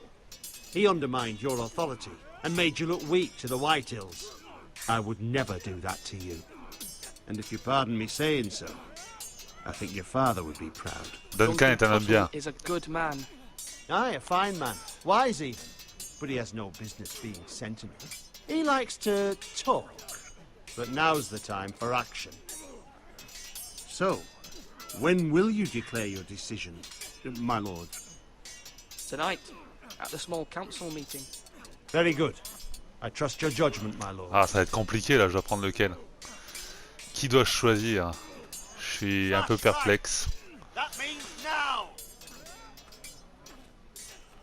Speaker 12: He undermined your authority, and made you look weak to the White Hills. I would never do that to you. And if you pardon me saying so, I think your father would be proud.
Speaker 1: Duncan est un homme bien.
Speaker 11: Is a good man.
Speaker 12: Aye, a fine man. Wise even. But he has no business being sentinel. He likes to talk. But now's the time for action. So, when will you declare your decision, my lord?
Speaker 11: Tonight, at the small council meeting.
Speaker 12: Very good. I trust your judgment, my lord.
Speaker 1: Ah, ça va être compliqué là, je dois prendre lequel? Qui dois-je choisir? Je suis un peu perplexe.
Speaker 12: That means now.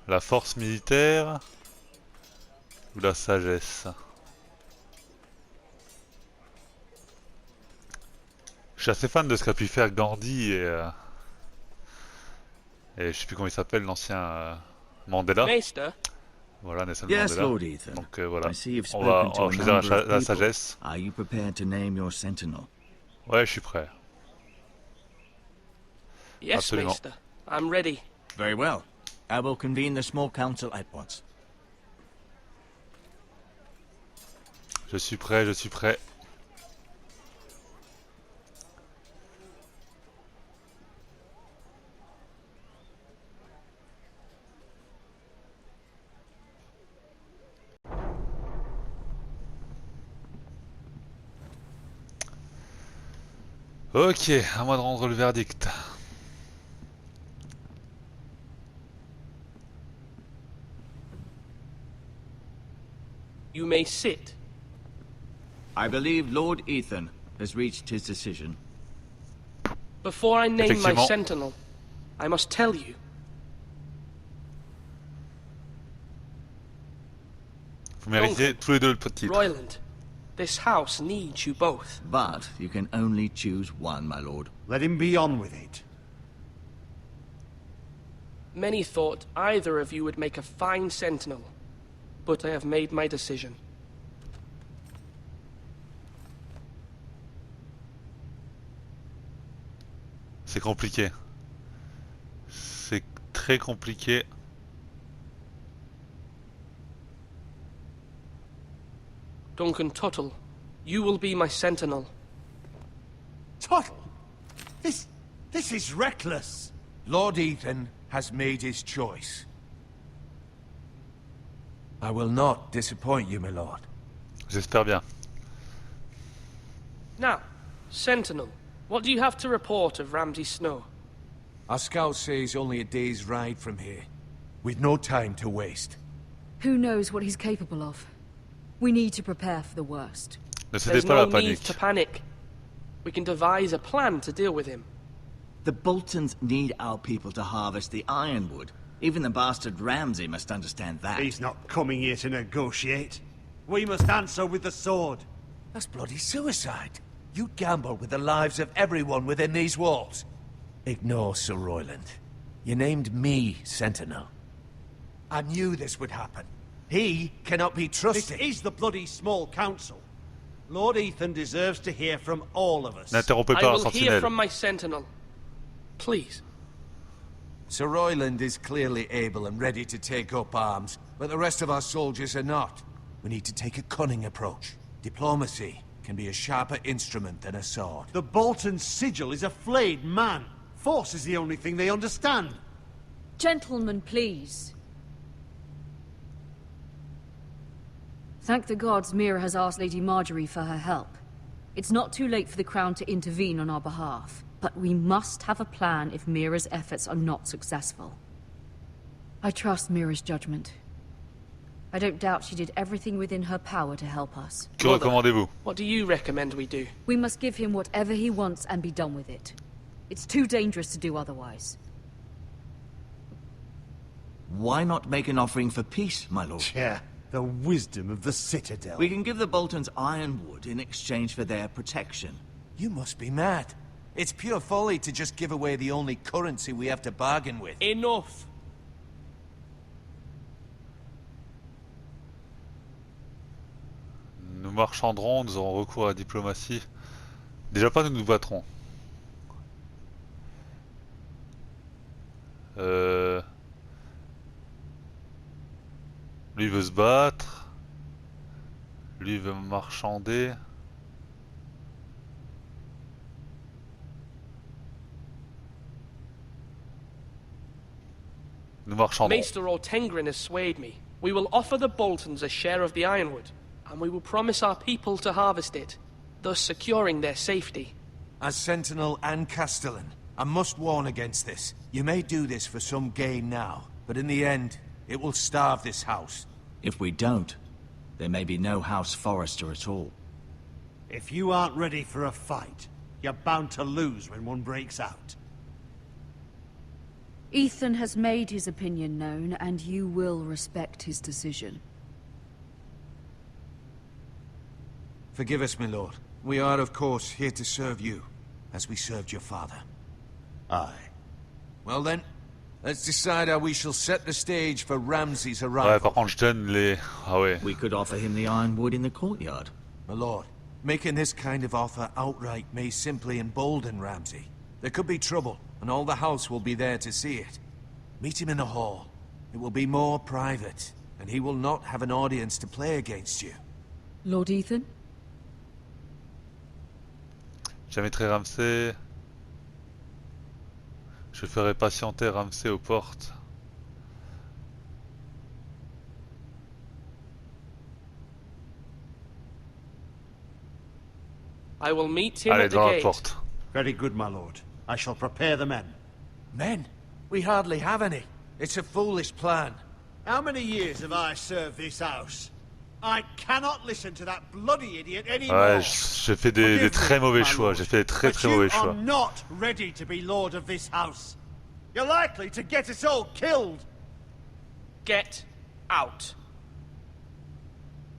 Speaker 1: La force militaire ou la sagesse? Je suis assez fan de ce qu'a pu faire Gandhi et je sais plus comment il s'appelle, l'ancien Mandela.
Speaker 11: Meister?
Speaker 1: Voilà, Nelson
Speaker 10: Yes,
Speaker 1: Mandela.
Speaker 10: Lord Ethan.
Speaker 1: Donc voilà,
Speaker 10: I see you've
Speaker 1: on va
Speaker 10: spoken to a
Speaker 1: choisir
Speaker 10: number of
Speaker 1: la
Speaker 10: people.
Speaker 1: sagesse.
Speaker 10: Are you prepared to name your sentinel?
Speaker 1: Ouais, je suis prêt.
Speaker 11: Yes,
Speaker 1: Absolument.
Speaker 11: Meister. I'm ready.
Speaker 10: Very well. I will convene the small council at once.
Speaker 1: Je suis prêt, je suis prêt. Ok, à moi de rendre le verdict.
Speaker 11: You may sit.
Speaker 10: I believe Lord Ethan has reached his decision.
Speaker 11: Before I name my
Speaker 1: Effectivement.
Speaker 11: sentinel, I must tell you.
Speaker 1: Vous méritez tous les deux le titre.
Speaker 11: Royland, this house needs you both.
Speaker 10: But you can only choose one, my lord.
Speaker 12: Let him be on with it.
Speaker 11: Many thought either of you would make a fine sentinel, but I have made my decision.
Speaker 1: C'est compliqué. C'est très compliqué.
Speaker 11: Duncan Tuttle, you will be my sentinel.
Speaker 12: Tuttle! This is reckless.
Speaker 14: Lord Ethan has made his choice. I will not disappoint you, my lord.
Speaker 1: J'espère bien.
Speaker 11: Now, sentinel, what do you have to report of Ramsay Snow?
Speaker 14: Our scout says only a day's ride from here, with no time to waste.
Speaker 2: Who knows what he's capable of? We need to prepare for the worst.
Speaker 1: Ne cédez
Speaker 11: There's
Speaker 1: pas à
Speaker 11: no
Speaker 1: la
Speaker 11: need
Speaker 1: panique.
Speaker 11: to panic. We can devise a plan to deal with him.
Speaker 10: The Boltons need our people to harvest the ironwood. Even the bastard Ramsay must understand that.
Speaker 12: He's not coming here to negotiate. We must answer with the sword.
Speaker 14: That's bloody suicide. You gamble with the lives of everyone within these walls. Ignore Sir Royland. You named me Sentinel. I knew this would happen. He cannot be trusted.
Speaker 12: This is the bloody small council. Lord Ethan deserves to hear from all of us.
Speaker 1: N'interrompez
Speaker 11: I
Speaker 1: pas la
Speaker 11: will hear
Speaker 1: sentinelle.
Speaker 11: from my sentinel. Please.
Speaker 14: Sir Royland is clearly able and ready to take up arms, but the rest of our soldiers are not. We need to take a cunning approach. Diplomacy, can be a sharper instrument than a sword.
Speaker 12: The Bolton's sigil is a flayed man. Force is the only thing they understand.
Speaker 2: Gentlemen, please. Thank the gods Mira has asked Lady Marjorie for her help. It's not too late for the Crown to intervene on our behalf, but we must have a plan if Mira's efforts are not successful. I trust Mira's judgment. I don't doubt she did everything within her power to help us.
Speaker 1: Que recommandez-vous?
Speaker 11: What do you recommend we do?
Speaker 2: We must give him whatever he wants and be done with it. It's too dangerous to do otherwise.
Speaker 10: Why not make an offering for peace, my lord?
Speaker 12: Yeah, the wisdom of the Citadel.
Speaker 10: We can give the Boltons ironwood in exchange for their protection.
Speaker 14: You must be mad. It's pure folly to just give away the only currency we have to bargain with.
Speaker 11: Enough!
Speaker 1: Nous marchanderons, nous aurons recours à la diplomatie. Déjà pas, nous nous battrons. Lui veut se battre. Lui veut marchander. Nous marchandons.
Speaker 11: Maester Ortengrin has swayed me. We will offer the Boltons a share of the ironwood, and we will promise our people to harvest it, thus securing their safety.
Speaker 14: As Sentinel and Castellan, I must warn against this. You may do this for some gain now, but in the end, it will starve this house.
Speaker 10: If we don't, there may be no House Forrester at all.
Speaker 12: If you aren't ready for a fight, you're bound to lose when one breaks out.
Speaker 2: Ethan has made his opinion known, and you will respect his decision.
Speaker 14: Forgive us, my lord. We are, of course, here to serve you, as we served your father.
Speaker 12: Aye.
Speaker 14: Well then, let's decide how we shall set the stage for Ramsay's
Speaker 1: Ouais,
Speaker 14: arrival.
Speaker 1: par contre, je donne les... Ah ouais.
Speaker 10: We could offer him the ironwood in the courtyard.
Speaker 14: My lord, making this kind of offer outright may simply embolden Ramsay. There could be trouble, and all the house will be there to see it. Meet him in the hall. It will be more private, and he will not have an audience to play against you.
Speaker 2: Lord Ethan?
Speaker 1: J'inviterai Ramsay. Je ferai patienter Ramsay aux portes.
Speaker 11: I will meet him
Speaker 1: Allez,
Speaker 11: at the
Speaker 1: devant la
Speaker 11: gate.
Speaker 1: porte.
Speaker 12: Very good, my lord. I shall prepare the men.
Speaker 14: Men? We hardly have any. It's a foolish plan.
Speaker 12: How many years have I served this house? I cannot listen to that bloody idiot anymore.
Speaker 1: Ouais, j'ai fait des très mauvais choix. J'ai fait des très mauvais choix.
Speaker 12: But you are not ready to be lord of this house. You're likely to get us all killed.
Speaker 11: Get out.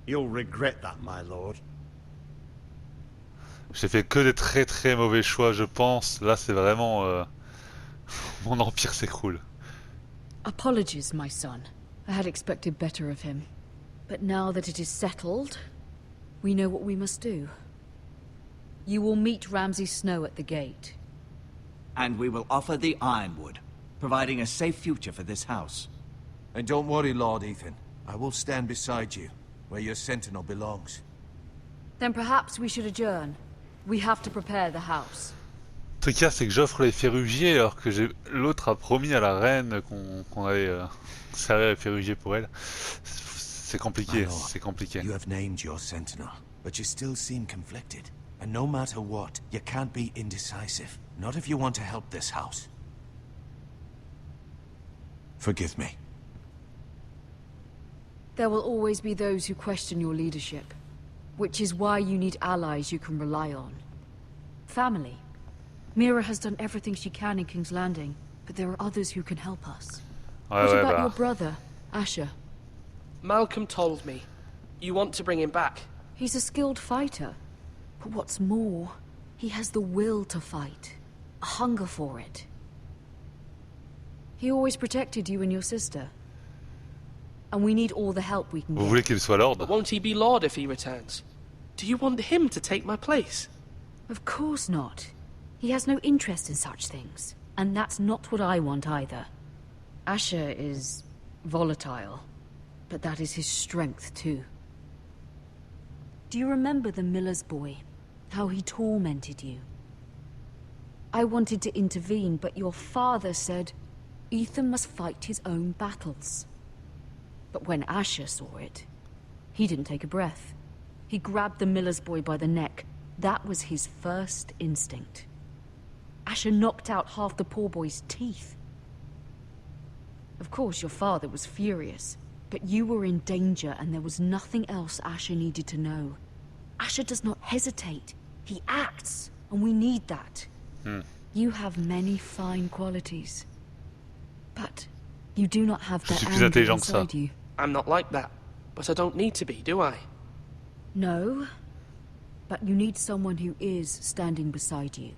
Speaker 12: You'll regret that, my lord.
Speaker 1: J'ai fait que des très mauvais choix, je pense. Là, c'est vraiment... Mon empire s'écroule.
Speaker 2: Apologies, my son. I had expected better of him. But now that it is settled, we know what we must do. You will meet Ramsay Snow at the gate.
Speaker 10: And we will offer the ironwood, providing a safe future for this house.
Speaker 14: And don't worry, Lord Ethan. I will stand beside you, where your sentinel belongs.
Speaker 2: Then perhaps we should adjourn. We have to prepare the house.
Speaker 1: Le truc, c'est que j'offre les ferrugiers alors que l'autre a promis à la reine qu'on allait servir les ferrugiers pour elle. C'est compliqué, c'est compliqué.
Speaker 14: You have named your sentinel, but you still seem conflicted. And no matter what, you can't be indecisive. Not if you want to help this house. Forgive me.
Speaker 2: There will always be those who question your leadership, which is why you need allies you can rely on. Family. Mira has done everything she can in King's Landing, but there are others who can help us. What about your brother, Asher?
Speaker 11: Malcolm told me. You want to bring him back.
Speaker 2: He's a skilled fighter. But what's more, he has the will to fight. A hunger for it. He always protected you and your sister. And we need all the help we can
Speaker 1: Vous voulez qu'il soit lord?
Speaker 11: But won't he be lord if he returns? Do you want him to take my place?
Speaker 2: Of course not. He has no interest in such things. And that's not what I want either. Asher is volatile. But that is his strength too. Do you remember the miller's boy? How he tormented you? I wanted to intervene, but your father said Ethan must fight his own battles. But when Asher saw it, he didn't take a breath. He grabbed the miller's boy by the neck. That was his first instinct. Asher knocked out half the poor boy's teeth. Of course, your father was furious, but you were in danger and there was nothing else Asher needed to know. Asher does not hesitate. He acts, and we need that. You have many fine qualities, but you do not have that anger inside you.
Speaker 11: I'm not like that, but I don't need to be, do I?
Speaker 2: No, but you need someone who is standing beside you.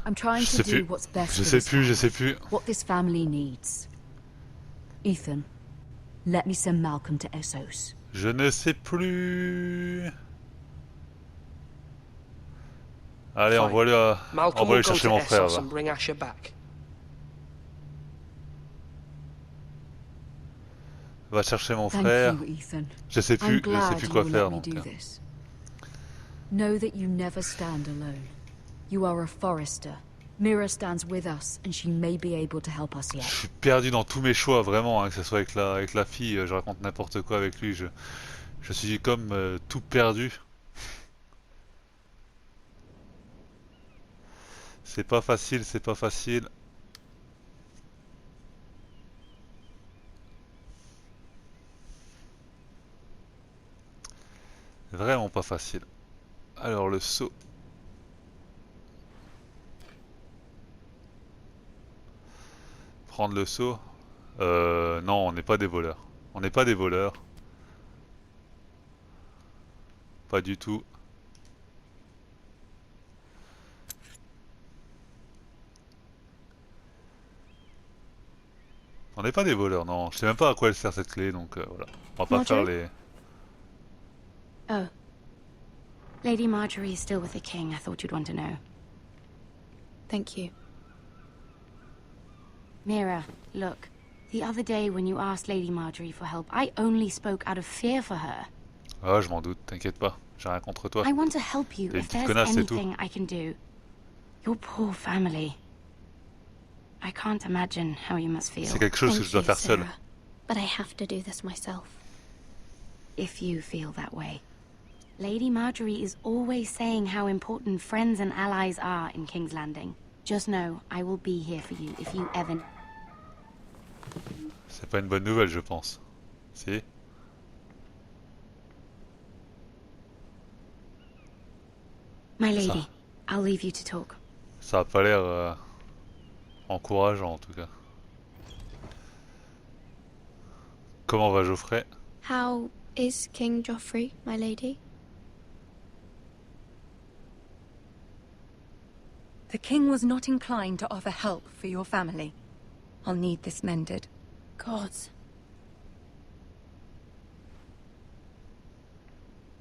Speaker 2: I'm trying to do what's best for this family, what this family needs. Ethan, let me send Malcolm to Essos.
Speaker 1: Je ne sais plus. Allez, envoie-le chercher mon frère. Va chercher mon frère. Je sais plus quoi faire. Donc.
Speaker 2: Know that you never stand alone. You are a forester. Mira stands with us, and she may be able to help us yet.
Speaker 1: Je suis perdu dans tous mes choix, vraiment, hein, que ce soit avec la fille, je raconte n'importe quoi avec lui, je suis comme tout perdu. C'est pas facile, c'est pas facile. Vraiment pas facile. Alors le saut. Prendre le saut. Non, on n'est pas des voleurs. On n'est pas des voleurs. Pas du tout. On n'est pas des voleurs, non. Je sais même pas à quoi elle sert cette clé, donc voilà. On va pas faire les...
Speaker 5: Oh. Lady Marjorie is still with the king. I thought you'd want to know.
Speaker 3: Thank you.
Speaker 5: Mira, look. The other day when you asked Lady Marjorie for help, I only spoke out of fear for her.
Speaker 1: Ah, je m'en doute, t'inquiète pas. J'ai rien contre toi.
Speaker 5: I want to help you if there's anything I can do. Your poor family. I can't imagine how you must feel.
Speaker 1: C'est quelque chose que je dois faire seul.
Speaker 3: But I have to do this myself.
Speaker 5: If you feel that way. Lady Marjorie is always saying how important friends and allies are in King's Landing. Just know, I will be here for you if you ever...
Speaker 1: C'est pas une bonne nouvelle, je pense. Si?
Speaker 5: My lady, I'll leave you to talk.
Speaker 1: Ça a pas l'air encourageant en tout cas. Comment va Geoffrey?
Speaker 3: How is King Joffrey, my lady?
Speaker 5: The king was not inclined to offer help for your family. I'll need this mended.
Speaker 3: Gods.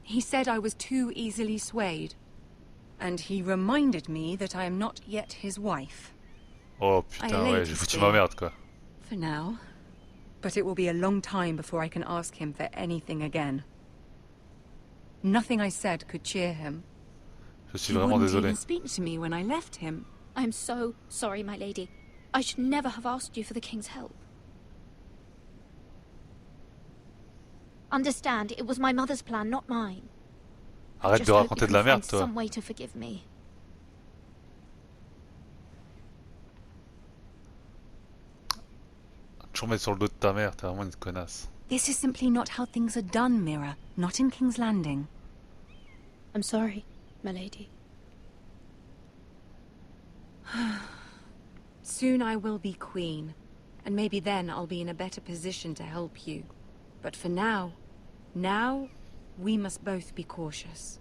Speaker 5: He said I was too easily swayed. And he reminded me that I am not yet his wife.
Speaker 1: Oh putain, ouais, j'ai foutu ma merde quoi.
Speaker 5: For now. But it will be a long time before I can ask him for anything again. Nothing I said could cheer him.
Speaker 1: Je suis vraiment désolé.
Speaker 5: He speak to me when I left him.
Speaker 3: I'm so sorry, my lady. I should never have asked you for the king's help. Understand, it was my mother's plan, not mine.
Speaker 1: Arrête de raconter de la merde, toi.
Speaker 3: Some way to forgive me.
Speaker 1: Toujours mettre sur le dos de ta mère, t'es vraiment une connasse.
Speaker 5: This is simply not how things are done, Mira. Not in King's Landing.
Speaker 3: I'm sorry, my lady.
Speaker 5: Soon I will be queen, and maybe then I'll be in a better position to help you. But for now, we must both be cautious.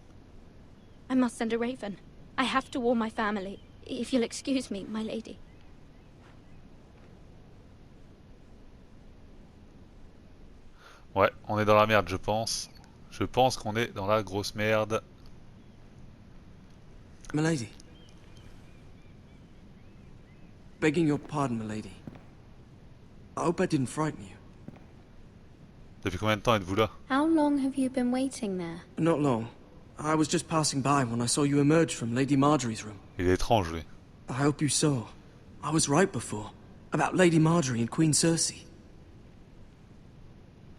Speaker 3: I must send a raven. I have to warn my family. If you'll excuse me, my lady.
Speaker 1: Ouais, on est dans la merde, je pense. Je pense qu'on est dans la grosse merde.
Speaker 4: My lady. Begging your pardon, milady. I hope I didn't frighten you.
Speaker 1: Depuis combien de temps êtes-vous là?
Speaker 3: How long have you been waiting there?
Speaker 4: Not long. I was just passing by when I saw you emerge from Lady Marjorie's room.
Speaker 1: Il est étrange, lui.
Speaker 4: I hope you saw. I was right before. About Lady Marjorie and Queen Cersei.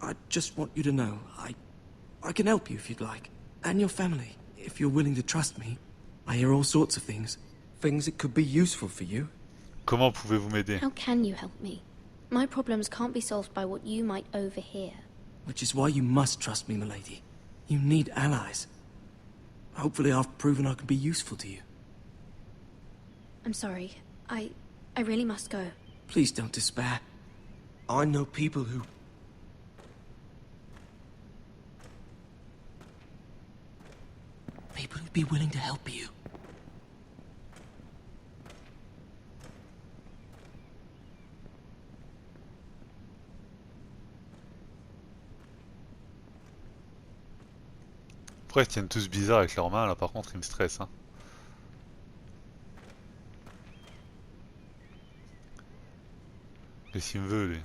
Speaker 4: I just want you to know, I can help you if you'd like. And your family, if you're willing to trust me. I hear all sorts of things. Things that could be useful for you.
Speaker 1: Comment pouvez-vous m'aider?
Speaker 3: How can you help me? My problems can't be solved by what you might overhear.
Speaker 4: Which is why you must trust me, milady. You need allies. Hopefully I've proven I can be useful to you.
Speaker 3: I'm sorry. I really must go.
Speaker 4: Please don't despair. I know people who... People who'd be willing to help you.
Speaker 1: Pourquoi ils tiennent tous bizarre avec leurs mains là, par contre ils me stressent hein. Qu'est-ce qu'il me veut lui?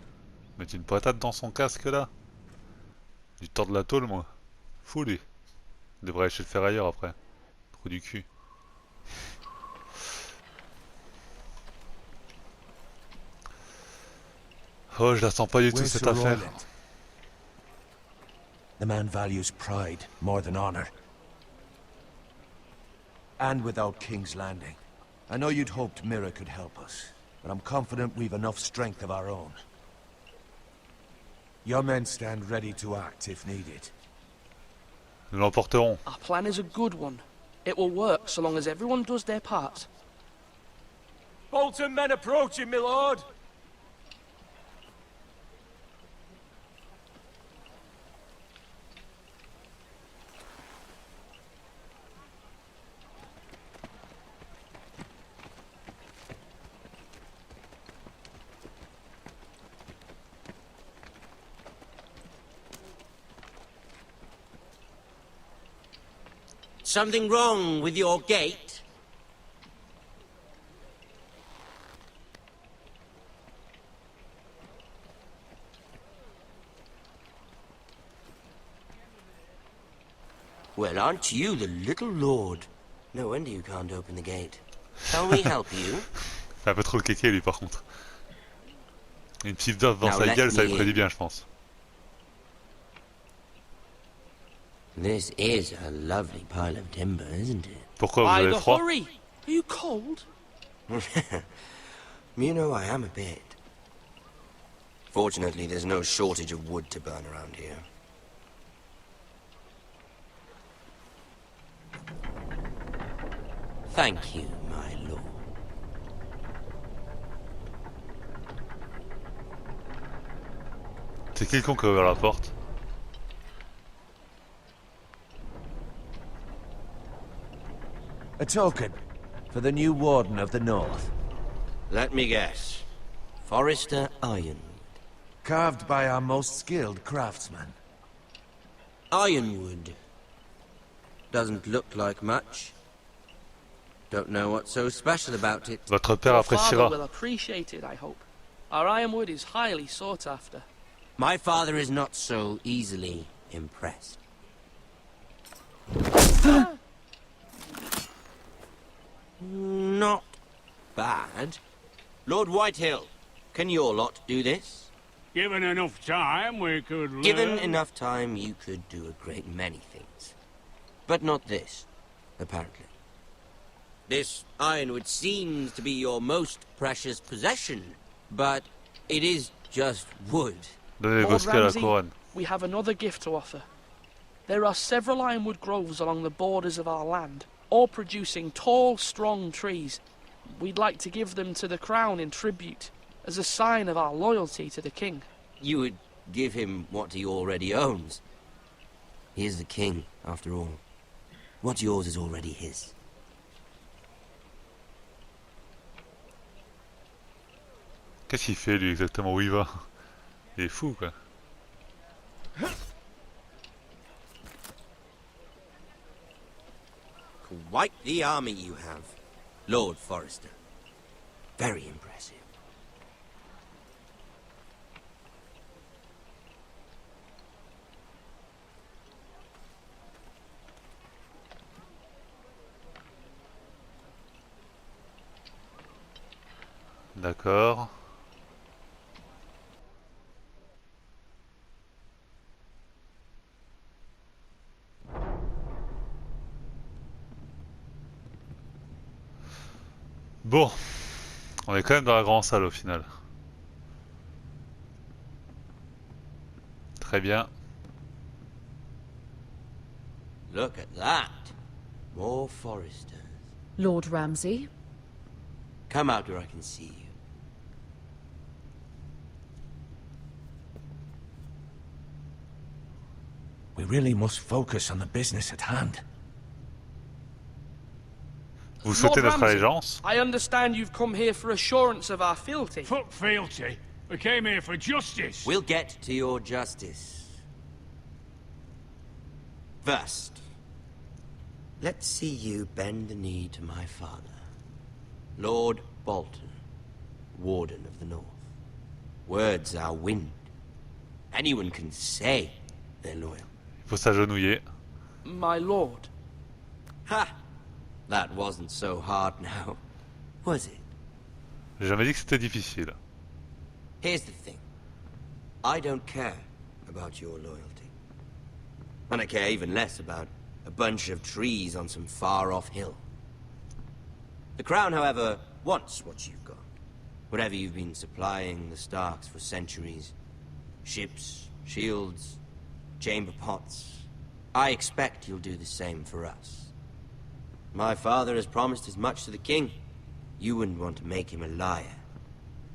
Speaker 1: Mettre une patate dans son casque là? Du tord de la tôle moi. Fou lui. Il devrait aller chez le ferrailleur après. Trou du cul. Oh je la sens pas du tout cette affaire.
Speaker 14: The man values pride more than honor. And without King's Landing. I know you'd hoped Mira could help us, but I'm confident we've enough strength of our own. Your men stand ready to act if needed.
Speaker 1: Nous l'emporterons.
Speaker 11: Our plan is a good one. It will work so long as everyone does their part.
Speaker 17: Bolton men approaching, my lord!
Speaker 8: Something wrong with your gate? Well, aren't you the little lord? No wonder you can't open the gate. Shall we help you?
Speaker 1: C'est un peu trop le kéké lui par contre. Une petite dose dans sa gueule, ça lui ferait du bien je pense.
Speaker 8: This is a lovely pile of timber, isn't it?
Speaker 1: Pourquoi vous avez froid?
Speaker 11: Hurry! Are you cold?
Speaker 8: You know I am a bit. Fortunately, there's no shortage of wood to burn around here. Thank you, my lord.
Speaker 1: C'est quelqu'un qui a ouvert la porte.
Speaker 14: A token for the new Warden of the North.
Speaker 8: Let me guess. Forrester Ironwood.
Speaker 14: Carved by our most skilled craftsman.
Speaker 8: Ironwood. Doesn't look like much. Don't know what's so special about it.
Speaker 1: Votre père
Speaker 11: Your father
Speaker 1: appréciera.
Speaker 11: will appreciate it, I hope. Our ironwood is highly sought after.
Speaker 8: My father is not so easily impressed. Not bad. Lord Whitehill, can your lot do this?
Speaker 18: Given enough time, we could learn.
Speaker 8: Given enough time, you could do a great many things. But not this, apparently. This ironwood seems to be your most precious possession, but it is just wood.
Speaker 1: Donnez
Speaker 11: Lord
Speaker 1: Bosquet à la
Speaker 11: Ramsay,
Speaker 1: couronne.
Speaker 11: we have another gift to offer. There are several ironwood groves along the borders of our land, all producing tall, strong trees. We'd like to give them to the crown in tribute, as a sign of our loyalty to the king.
Speaker 8: You would give him what he already owns. He is the king, after all. What's yours is already his.
Speaker 1: Qu'est-ce qu'il fait lui exactement? Où il va? Il est fou quoi.
Speaker 8: Quite the army you have, Lord Forrester. Very impressive.
Speaker 1: D'accord. Bon, on est quand même dans la grande salle au final. Très bien.
Speaker 8: Look at that. More foresters.
Speaker 2: Lord Ramsay?
Speaker 8: Come out where I can see you.
Speaker 14: We really must focus on the business at hand.
Speaker 1: Vous souhaitez
Speaker 11: Lord
Speaker 1: notre
Speaker 11: Ramsay,
Speaker 1: allégeance?
Speaker 11: I understand you've come here for assurance of our fealty.
Speaker 18: Fuck fealty. We came here for justice.
Speaker 8: We'll get to your justice. First, let's see you bend the knee to my father, Lord Bolton, Warden of the North. Words are wind. Anyone can say they're loyal.
Speaker 1: Il faut s'agenouiller.
Speaker 11: My lord.
Speaker 8: Ha! That wasn't so hard now, was it?
Speaker 1: J'ai jamais dit que c'était difficile.
Speaker 8: Here's the thing. I don't care about your loyalty. And I care even less about a bunch of trees on some far-off hill. The Crown, however, wants what you've got. Whatever you've been supplying the Starks for centuries. Ships, shields, chamber pots. I expect you'll do the same for us. My father has promised as much to the king. You wouldn't want to make him a liar,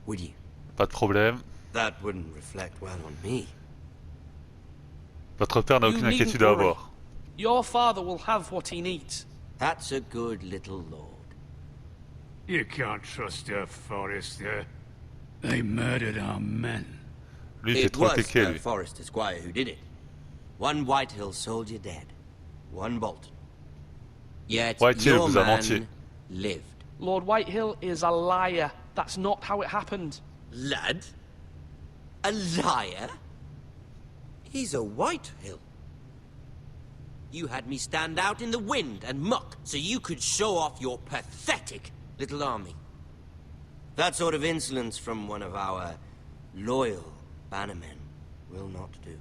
Speaker 8: would you?
Speaker 1: Pas de problème.
Speaker 8: That wouldn't reflect well on me.
Speaker 1: Votre père n'a
Speaker 11: You
Speaker 1: aucune
Speaker 11: needn't
Speaker 1: inquiétude à
Speaker 11: worry.
Speaker 1: avoir.
Speaker 11: Your father will have what he needs.
Speaker 8: That's a good little lord.
Speaker 18: You can't trust a Forrester. They murdered our men.
Speaker 1: Lui, il fait
Speaker 8: It
Speaker 1: trop
Speaker 8: was
Speaker 1: cliquer,
Speaker 8: the
Speaker 1: lui.
Speaker 8: Forrester squire who did it. One Whitehill soldier dead. One Bolton. Yet
Speaker 1: Whitehill
Speaker 8: your
Speaker 1: vous a
Speaker 8: man
Speaker 1: menti.
Speaker 8: lived.
Speaker 11: Lord Whitehill is a liar. That's not how it happened.
Speaker 8: Lad? A liar? He's a Whitehill. You had me stand out in the wind and muck so you could show off your pathetic little army. That sort of insolence from one of our loyal bannermen will not do.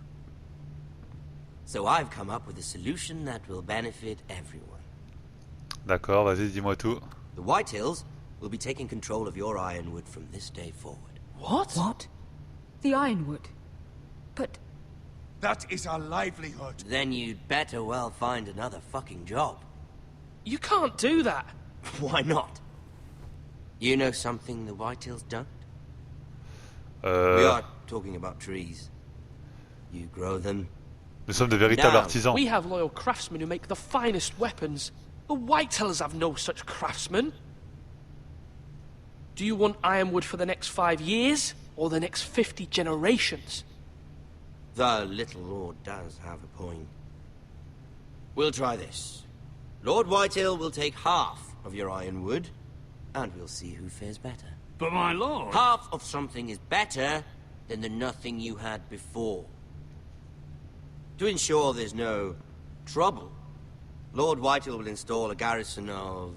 Speaker 8: So I've come up with a solution that will benefit everyone.
Speaker 1: D'accord, vas-y, dis-moi tout.
Speaker 8: The Whitehills will be taking control of your ironwood from this day forward.
Speaker 11: What?
Speaker 2: What? The Ironwood? But...
Speaker 14: That is our livelihood.
Speaker 8: Then you'd better well find another fucking job.
Speaker 11: You can't do that.
Speaker 8: Why not? You know something the Whitehills don't? We are talking about trees. You grow them.
Speaker 1: Nous sommes de véritables
Speaker 8: Now,
Speaker 1: artisans.
Speaker 11: We have loyal craftsmen who make the finest weapons. The Whitehills have no such craftsmen. Do you want ironwood for the next 5 years, or the next 50 generations?
Speaker 8: The little lord does have a point. We'll try this. Lord Whitehill will take half of your ironwood, and we'll see who fares better.
Speaker 18: But my lord...
Speaker 8: Half of something is better than the nothing you had before. To ensure there's no trouble, Lord Whitehill will install a garrison of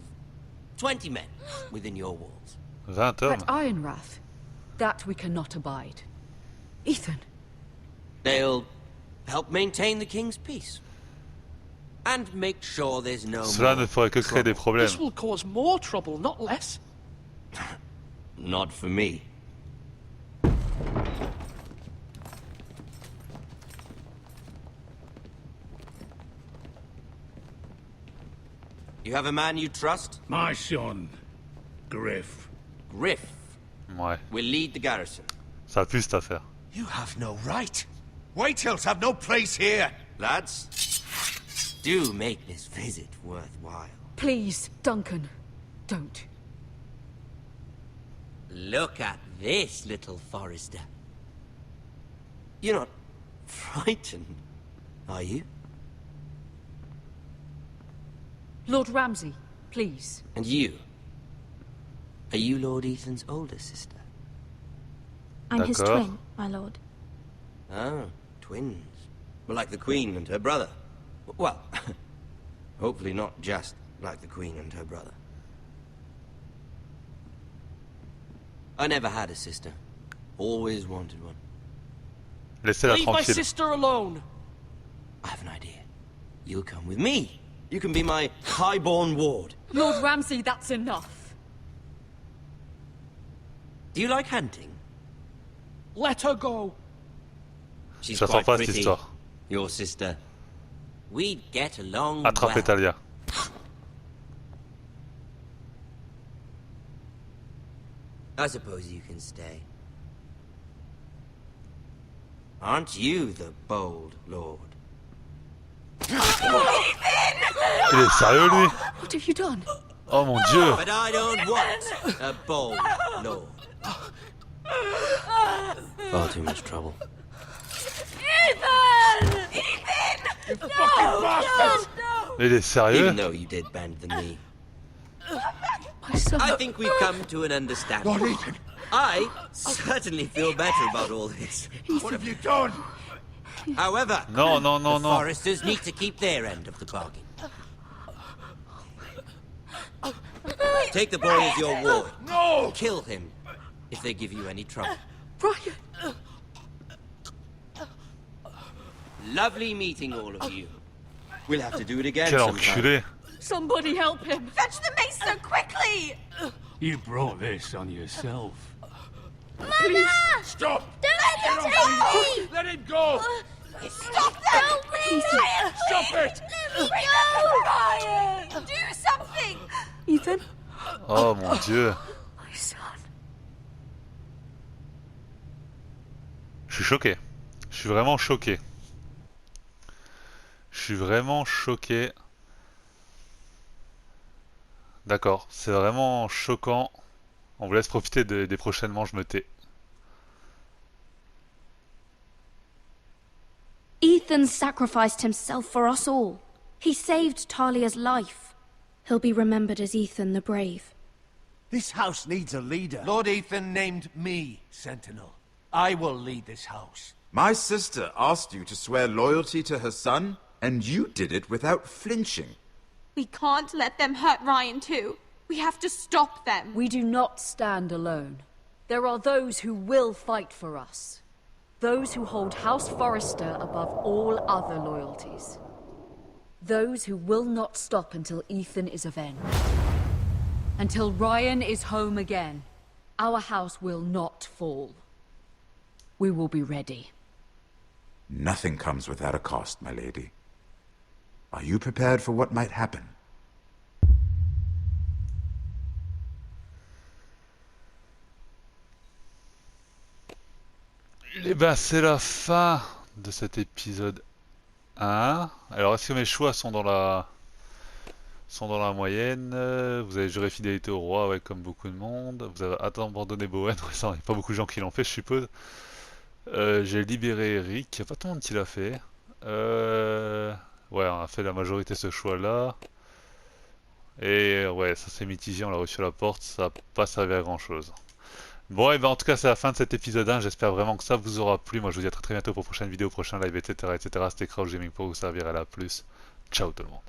Speaker 8: 20 men within your walls.
Speaker 1: 20 hommes.
Speaker 2: At Ironrath? That we cannot abide. Ethan.
Speaker 8: They'll help maintain the king's peace. And make sure there's no
Speaker 1: Cela
Speaker 8: more
Speaker 1: ne ferait que créer des
Speaker 8: trouble.
Speaker 1: problèmes.
Speaker 11: This will cause more trouble, not less.
Speaker 8: Not for me. You have a man you trust?
Speaker 18: My son, Griff.
Speaker 8: Griff
Speaker 1: Ouais,
Speaker 8: will lead the garrison.
Speaker 1: ça pue cette affaire.
Speaker 14: You have no right. Whitehills have no place here.
Speaker 8: Lads, do make this visit worthwhile.
Speaker 2: Please, Duncan. Don't.
Speaker 8: Look at this, little Forrester. You're not frightened, are you?
Speaker 2: Lord Ramsay, please.
Speaker 8: And you? Are you Lord Ethan's older sister?
Speaker 3: I'm his twin, my lord.
Speaker 8: Ah, twins. Well, like the Queen and her brother. Well, hopefully not just like the Queen and her brother. I never had a sister. Always wanted one.
Speaker 1: Laissez-la
Speaker 11: Leave my
Speaker 1: tranquille.
Speaker 11: sister alone.
Speaker 8: I have an idea. You'll come with me. You can be my highborn ward.
Speaker 2: Lord Ramsay, that's enough.
Speaker 8: Do you like hunting?
Speaker 11: Let her go.
Speaker 8: She's
Speaker 1: Ça
Speaker 8: quite
Speaker 1: sent pas cette
Speaker 8: pretty,
Speaker 1: histoire.
Speaker 8: your sister. We'd get along
Speaker 1: Attrapez
Speaker 8: well.
Speaker 1: Talia.
Speaker 8: I suppose you can stay. Aren't you the bold lord?
Speaker 1: Il est sérieux lui?
Speaker 2: What have you done?
Speaker 1: Oh mon dieu!
Speaker 8: But I don't want a bold lord. Far too much trouble.
Speaker 13: Ethan! Ethan!
Speaker 18: You fucking bastard!
Speaker 1: Mais il est sérieux?
Speaker 8: Even though you did bend the knee.
Speaker 2: My son.
Speaker 8: I think we've come to an understanding.
Speaker 18: Lord Ethan!
Speaker 8: I certainly feel better about all this.
Speaker 18: What have you done?
Speaker 8: However,
Speaker 1: Non, non, non,
Speaker 8: the
Speaker 1: non.
Speaker 8: foresters need to keep their end of the bargain. Take the boy as your ward.
Speaker 18: No!
Speaker 8: Kill him if they give you any trouble.
Speaker 2: Brian!
Speaker 8: Lovely meeting all of you. We'll have to do it again
Speaker 1: Quel
Speaker 8: sometime.
Speaker 1: enculé!
Speaker 2: Somebody help him!
Speaker 13: Fetch the mace so quickly!
Speaker 18: You brought this on yourself.
Speaker 13: Mama!
Speaker 18: Stop!
Speaker 13: Don't let him take me!
Speaker 18: Let him go!
Speaker 13: Stop them! Help me! Ryan,
Speaker 18: Stop
Speaker 13: please!
Speaker 18: it!
Speaker 13: Let me go! Ryan! Do something!
Speaker 2: Ethan?
Speaker 1: Oh mon dieu!
Speaker 2: My son.
Speaker 1: Je suis choqué. Je suis vraiment choqué. Je suis vraiment choqué. D'accord, c'est vraiment choquant. On vous laisse profiter des prochaines manches, je me tais.
Speaker 3: Ethan sacrificed himself for us all. He saved Talia's life. He'll be remembered as Ethan the Brave.
Speaker 14: This house needs a leader. Lord Ethan named me Sentinel. I will lead this house.
Speaker 6: My sister asked you to swear loyalty to her son, and you did it without flinching.
Speaker 13: We can't let them hurt Ryan too. We have to stop them.
Speaker 2: We do not stand alone. There are those who will fight for us. Those who hold House Forrester above all other loyalties. Those who will not stop until Ethan is avenged. Until Ryan is home again, our house will not fall. We will be ready.
Speaker 6: Nothing comes without a cost, my lady. Are you prepared for what might happen?
Speaker 1: Et ben c'est la fin de cet épisode 1. Alors est-ce que mes choix sont dans la moyenne? Vous avez juré fidélité au roi, ouais, comme beaucoup de monde. Vous avez abandonné Bowen, ouais, ça, il n'y a pas beaucoup de gens qui l'ont fait, je suppose. J'ai libéré Eric, il n'y a pas tout le monde qui l'a fait. Ouais, on a fait la majorité ce choix-là. Et ouais, ça s'est mitigé, on l'a reçu à la porte, ça n'a pas servi à grand chose. Bon, et ben en tout cas, c'est la fin de cet épisode 1. J'espère vraiment que ça vous aura plu. Moi, je vous dis à très bientôt pour prochaine vidéo, prochain live, etc. C'était Crouch Gaming pour vous servir à la plus. Ciao tout le monde.